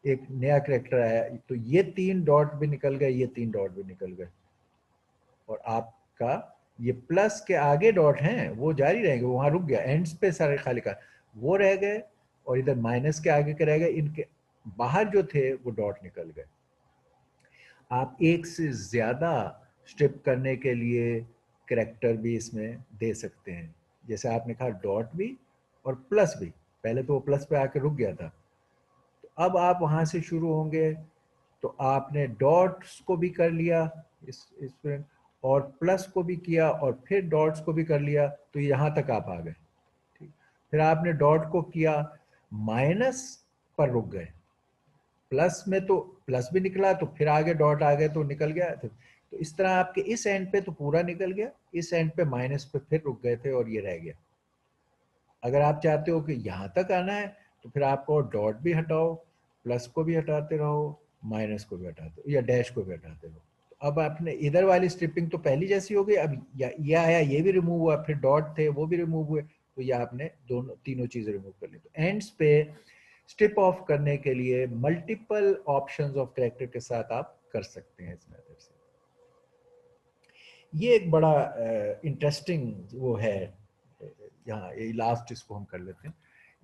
एक नया कैरेक्टर आया तो ये 3 डॉट भी निकल गए, ये 3 डॉट भी निकल गए, और आपका ये प्लस के आगे डॉट हैं वो जारी रहेंगे, वहां रुक गया, एंड्स पे सारे खाली का वो रह गए, और इधर माइनस के आगे के रह गए, इनके बाहर जो थे वो डॉट निकल गए। आप एक से ज्यादा स्ट्रिप करने के लिए करेक्टर भी इसमें दे सकते हैं, जैसे आपने कहा डॉट भी और प्लस भी, पहले तो वो प्लस पे आके रुक गया था, तो अब आप वहां से शुरू होंगे, तो आपने डॉट्स को भी कर लिया इस और प्लस को भी किया और फिर डॉट्स को भी कर लिया, तो यहाँ तक आप आ गए। ठीक, फिर आपने डॉट को किया, माइनस पर रुक गए, प्लस में तो प्लस भी निकला तो फिर आगे डॉट आ गए तो निकल गया, तो इस तरह आपके इस एंड पे तो पूरा निकल गया, इस एंड पे माइनस पे फिर रुक गए थे और ये रह गया। अगर आप चाहते हो कि यहाँ तक आना है तो फिर आपको डॉट भी हटाओ, प्लस को भी हटाते रहो, माइनस को भी हटाते रहो या डैश को भी हटाते रहो, तो अब आपने इधर वाली स्ट्रिपिंग तो पहली जैसी हो गई, अब ये आया ये भी रिमूव हुआ, फिर डॉट थे वो भी रिमूव हुए, तो ये आपने दोनों तीनों चीजें रिमूव कर ली। तो एंड्स पे स्ट्रिप ऑफ करने के लिए मल्टीपल ऑप्शंस ऑफ कैरेक्टर के साथ आप कर सकते हैं इस मेथड से। ये एक बड़ा इंटरेस्टिंग वो है, यहाँ ये लास्ट इसको हम कर लेते हैं,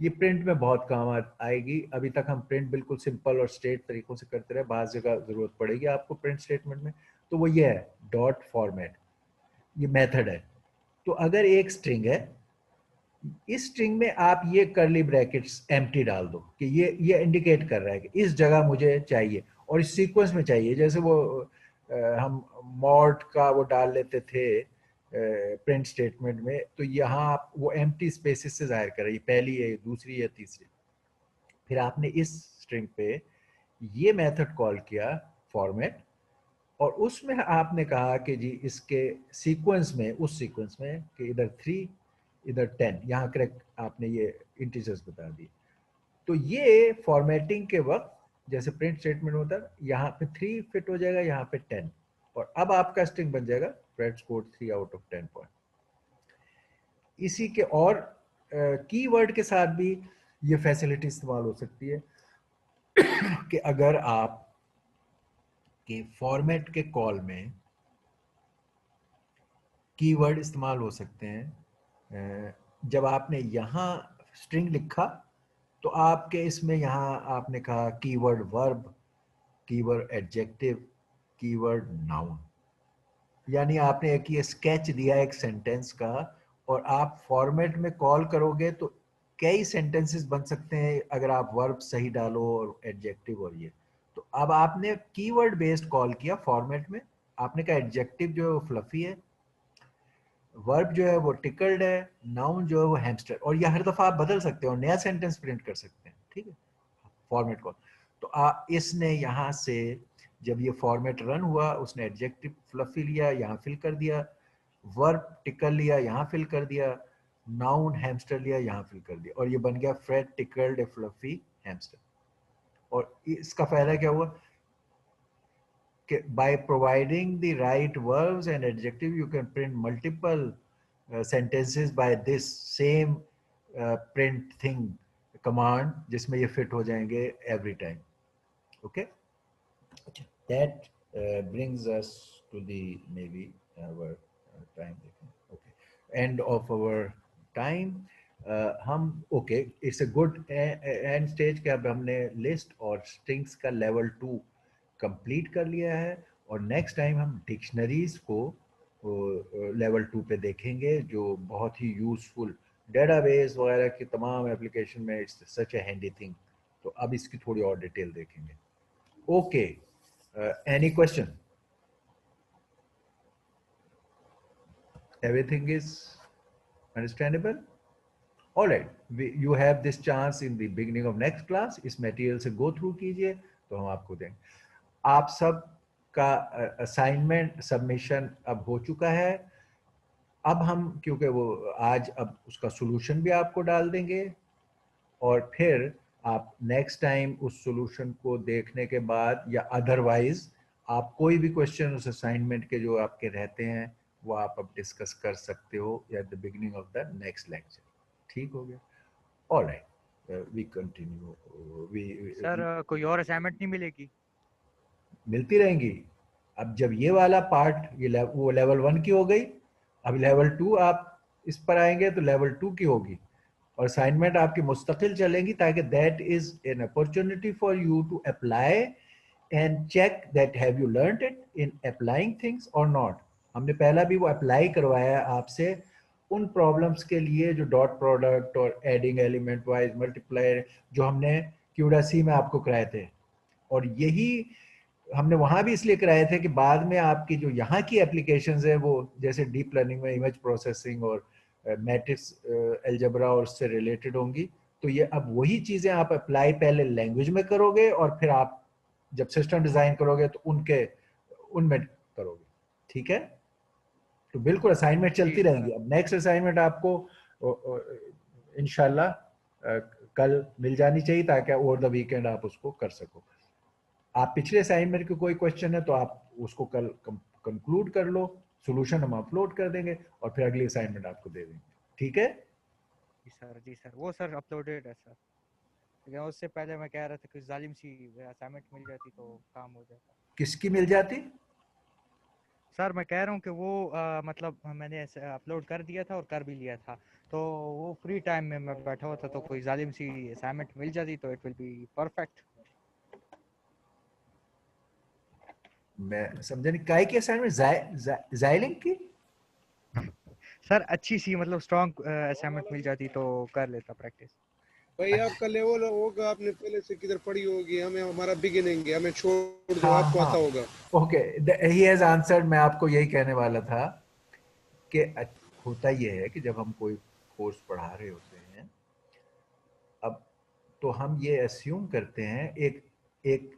ये प्रिंट में बहुत काम आएगी। अभी तक हम प्रिंट बिल्कुल सिंपल और स्ट्रेट तरीकों से करते रहे, बाज़ जगह ज़रूरत पड़ेगी आपको प्रिंट स्टेटमेंट में, तो वो ये है डॉट फॉर्मेट, ये मेथड है। तो अगर एक स्ट्रिंग है, इस स्ट्रिंग में आप ये करली ब्रैकेट्स एम्प्टी डाल दो कि ये इंडिकेट कर रहा है कि इस जगह मुझे चाहिए और इस सीक्वेंस में चाहिए, जैसे वो हम मॉड का वो डाल लेते थे प्रिंट स्टेटमेंट में, तो यहाँ आप वो एम्प्टी स्पेसेस से जाहिर कर रही है, पहली है दूसरी है तीसरी, फिर आपने इस स्ट्रिंग पे ये मेथड कॉल किया फॉर्मेट, और उसमें आपने कहा कि जी इसके सीक्वेंस में, उस सीक्वेंस में कि इधर 3 इधर 10, यहाँ करेक्ट आपने ये इंटीजर्स बता दिए, तो ये फॉर्मेटिंग के वक्त जैसे प्रिंट स्टेटमेंट होता है, यहाँ पे 3 फिट हो जाएगा, यहाँ पे 10, और अब आपका स्ट्रिंग बन जाएगा Fred score 3 out of 10 point. इसी के और कीवर्ड के साथ भी ये फैसिलिटी इस्तेमाल हो सकती है कि अगर आप के फॉर्मेट के कॉल में कीवर्ड इस्तेमाल हो सकते हैं, जब आपने यहाँ स्ट्रिंग लिखा तो आपके इसमें यहाँ आपने कहा keyword verb, keyword adjective, keyword noun, यानी आपने एक ये स्केच दिया एक सेंटेंस का, और आप फॉर्मेट में कॉल करोगे तो कई सेंटेंसेस बन सकते हैं अगर आप वर्ब सही डालो और एडजेक्टिव और ये, तो अब आपने कीवर्ड बेस्ड कॉल किया फॉर्मेट में, आपने कहा एडजेक्टिव जो है फ्लफी है, वर्ब जो है वो टिकल्ड है, नाउन जो है वो हैमस्टर, और ये हर दफा आप बदल सकते हो, नया सेंटेंस प्रिंट कर सकते हैं, ठीक है फॉर्मेट को। तो इसने यहाँ से जब ये फॉर्मेट रन हुआ, उसने एडजेक्टिव फ्लफी लिया, यहाँ फिल कर दिया, वर्ब टिकल लिया, यहाँ फिल कर दिया, नाउन हैमस्टर लिया, यहाँ फिल कर दिया, और ये बन गया फ्रेड टिकल्ड फ्लफी हैमस्टर। और इसका फायदा क्या हुआ by providing the right verbs and adjective, you can print multiple sentences by this same print thing command, जिसमें ये fit हो जाएंगे every time. Okay, that brings us to the maybe our time. Okay, end of our time. हम okay, it's a good end stage कि अब हमने list और strings का level 2 कंप्लीट कर लिया है, और नेक्स्ट टाइम हम डिक्शनरीज को लेवल 2 पे देखेंगे, जो बहुत ही यूजफुल डेटाबेस वगैरह की तमाम एप्लीकेशन में it's such A handy thing, तो अब इसकी थोड़ी और डिटेल देखेंगे। Okay, any question? Everything is understandable? All right, you have this chance in the beginning of next class, इस मटेरियल से गो थ्रू कीजिए तो हम आपको देंगे। आप सब का असाइनमेंट सबमिशन अब हो चुका है। अब हम क्योंकि वो आज अब उसका सॉल्यूशन भी आपको डाल देंगे और फिर आप नेक्स्ट टाइम उस सॉल्यूशन को देखने के बाद या अदरवाइज आप कोई भी क्वेश्चन उस असाइनमेंट के जो आपके रहते हैं वो आप अब डिस्कस कर सकते हो at the beginning of the next lecture. ठीक हो गया? All right, we continue. Sir कोई और असाइनमेंट नहीं मिलेगी? मिलती रहेंगी। अब जब ये वाला पार्ट ये वो लेवल 1 की हो गई, अब लेवल 2 आप इस पर आएंगे तो लेवल 2 की होगी और असाइनमेंट आपकी मुस्तकिल चलेंगी ताकि that is an opportunity for you to apply and check that have you learned it in applying things और नॉट। हमने पहला भी वो अप्लाई करवाया आपसे उन प्रॉब्लम्स के लिए जो डॉट प्रोडक्ट और एडिंग एलिमेंट वाइज मल्टीप्लायर जो हमने क्यूडासी में आपको कराए थे, और यही हमने वहां भी इसलिए कराए थे कि बाद में आपकी जो यहाँ की एप्लीकेशंस है वो जैसे डीप लर्निंग में इमेज प्रोसेसिंग और मैट्रिक्स अलजेब्रा और उससे रिलेटेड होंगी। तो ये अब वही चीजें आप अप्लाई पहले लैंग्वेज में करोगे और फिर आप जब सिस्टम डिजाइन करोगे तो उनमें करोगे। ठीक है? तो बिल्कुल असाइनमेंट जी चलती सर। रहेंगी। अब नेक्स्ट असाइनमेंट आपको इंशाल्लाह कल मिल जानी चाहिए ताकि ओवर द वीकेंड आप उसको कर सको। आप पिछले असाइनमेंट के कोई क्वेश्चन है तो आप उसको कल कंक्लूड कर लो, सॉल्यूशन हम अपलोड कर देंगे और फिर अगली असाइनमेंट आपको दे देंगे। ठीक है? जी सर, जी सर, वो सर अपलोडेड है सर, लेकिन उससे पहले मैं कह रहा था कि जालिम सी असाइनमेंट मिल जाती तो काम हो जाता। किसकी मिल जाती? सर मैं कह रहा हूँ कि वो मतलब मैंने अपलोड कर दिया था और कर भी लिया था, तो वो फ्री टाइम में मैं बैठा हुआ था तो कोई जालिम सी असाइनमेंट मिल जाती तो इट विल बी परफेक्ट। मैं समझा नहीं, काय की असाइनमेंट? जाइलिंग की? सर अच्छी सी मतलब स्ट्रॉन्ग असाइनमेंट मिल जाती तो कर लेता प्रैक्टिस। भाई आपका लेवल होगा, आपने पहले से किधर पढ़ी होगी, हमें हमारा बिगिनिंग है, हमें छोड़ दो, हाँ आपको हाँ, आता होगा। Okay, he has answered. मैं आपको यही कहने वाला था कि होता यह है कि जब हम कोई कोर्स पढ़ा रहे होते हैं अब तो हम ये अस्यूम करते हैं एक एक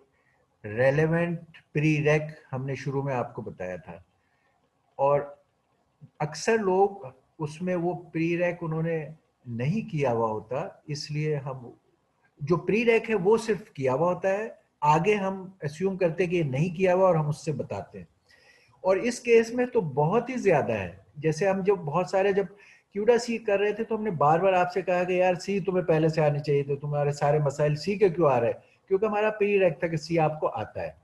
रेलेवेंट प्रीरेक हमने शुरू में आपको बताया था और अक्सर लोग उसमें वो प्रीरेक उन्होंने नहीं किया हुआ होता, इसलिए हम जो प्रीरेक है वो सिर्फ किया हुआ होता है, आगे हम अस्यूम करते हैं कि ये नहीं किया हुआ और हम उससे बताते हैं। और इस केस में तो बहुत ही ज्यादा है। जैसे हम जब बहुत सारे जब क्यूडा सी कर रहे थे तो हमने बार बार आपसे कहा कि यार सी तुम्हें पहले से आनी चाहिए थे, तुम्हारे सारे मसाइल सी के क्यों आ रहे हैं? क्योंकि हमारा प्रीरेक था कि सी आपको आता है।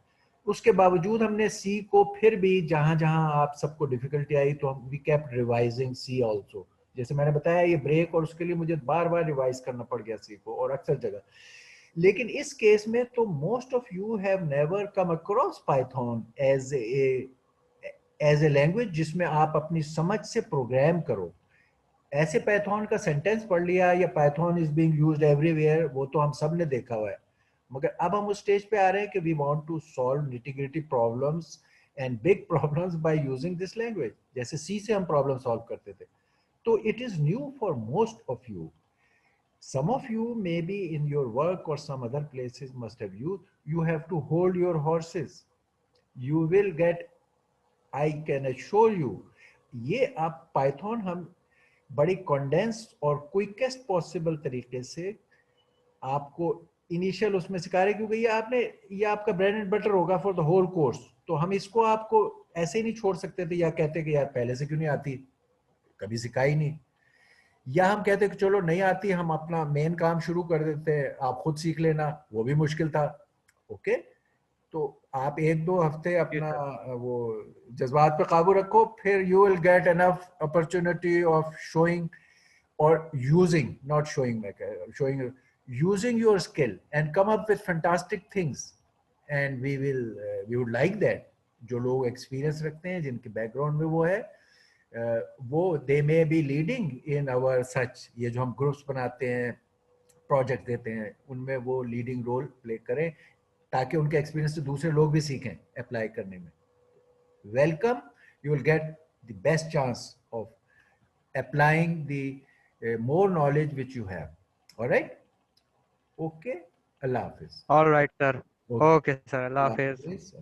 उसके बावजूद हमने सी को फिर भी जहां जहां आप सबको डिफिकल्टी आई तो हम we kept revising C also. जैसे मैंने बताया ये ब्रेक और उसके लिए मुझे बार बार रिवाइज करना पड़ गया सी को और अक्सर जगह। लेकिन इस केस में तो most of you have never come across Python as a language जिसमें आप अपनी समझ से प्रोग्राम करो। ऐसे पाइथन का सेंटेंस पढ़ लिया या Python is being used everywhere, वो तो हम सब ने देखा हुआ है। मगर अब हम उस स्टेज पे आ रहे हैं कि we want to solve nitty gritty problems and big problems by using this language, जैसे सी से हम प्रॉब्लम सॉल्व करते थे। तो it is new for most of you. Some of you maybe in your work or some other places must have you have to hold your horses. You will get, I can assure you, ये आप पाइथन हम बड़ी कंडेंस्ड और क्विकेस्ट पॉसिबल तरीके से आपको इनिशियल उसमें सिखा रहे, क्योंकि ये आपका ब्रेड एंड बटर होगा फॉर द होल कोर्स। तो हम इसको आपको ऐसे ही नहीं छोड़ सकते थे या कहते कि यार पहले से क्यों नहीं आती, कभी सिखाई नहीं, या हम कहते कि चलो नहीं आती हम अपना मेन काम शुरू कर देते हैं, आप खुद सीख लेना, वो भी मुश्किल था। ओके, तो आप एक दो हफ्ते जी अपना सर। वो जज्बात पे काबू रखो, फिर you will get enough opportunity of showing और यूजिंग, नॉट शोइंग, मैं कह showing, using your skill and come up with fantastic things and we would like that। जो लोग एक्सपीरियंस रखते हैं जिनके बैकग्राउंड में वो है वो they may be leading in our such, ये जो हम ग्रुप्स बनाते हैं प्रोजेक्ट देते हैं उनमें वो लीडिंग रोल प्ले करें ताकि उनके एक्सपीरियंस से दूसरे लोग भी सीखें अप्लाई करने में। Welcome, you will get the best chance of applying the more knowledge which you have. All right? Okay. Allah Hafiz. All right, sir. Okay. Okay, sir. Allah Allah Hafiz. Hafiz.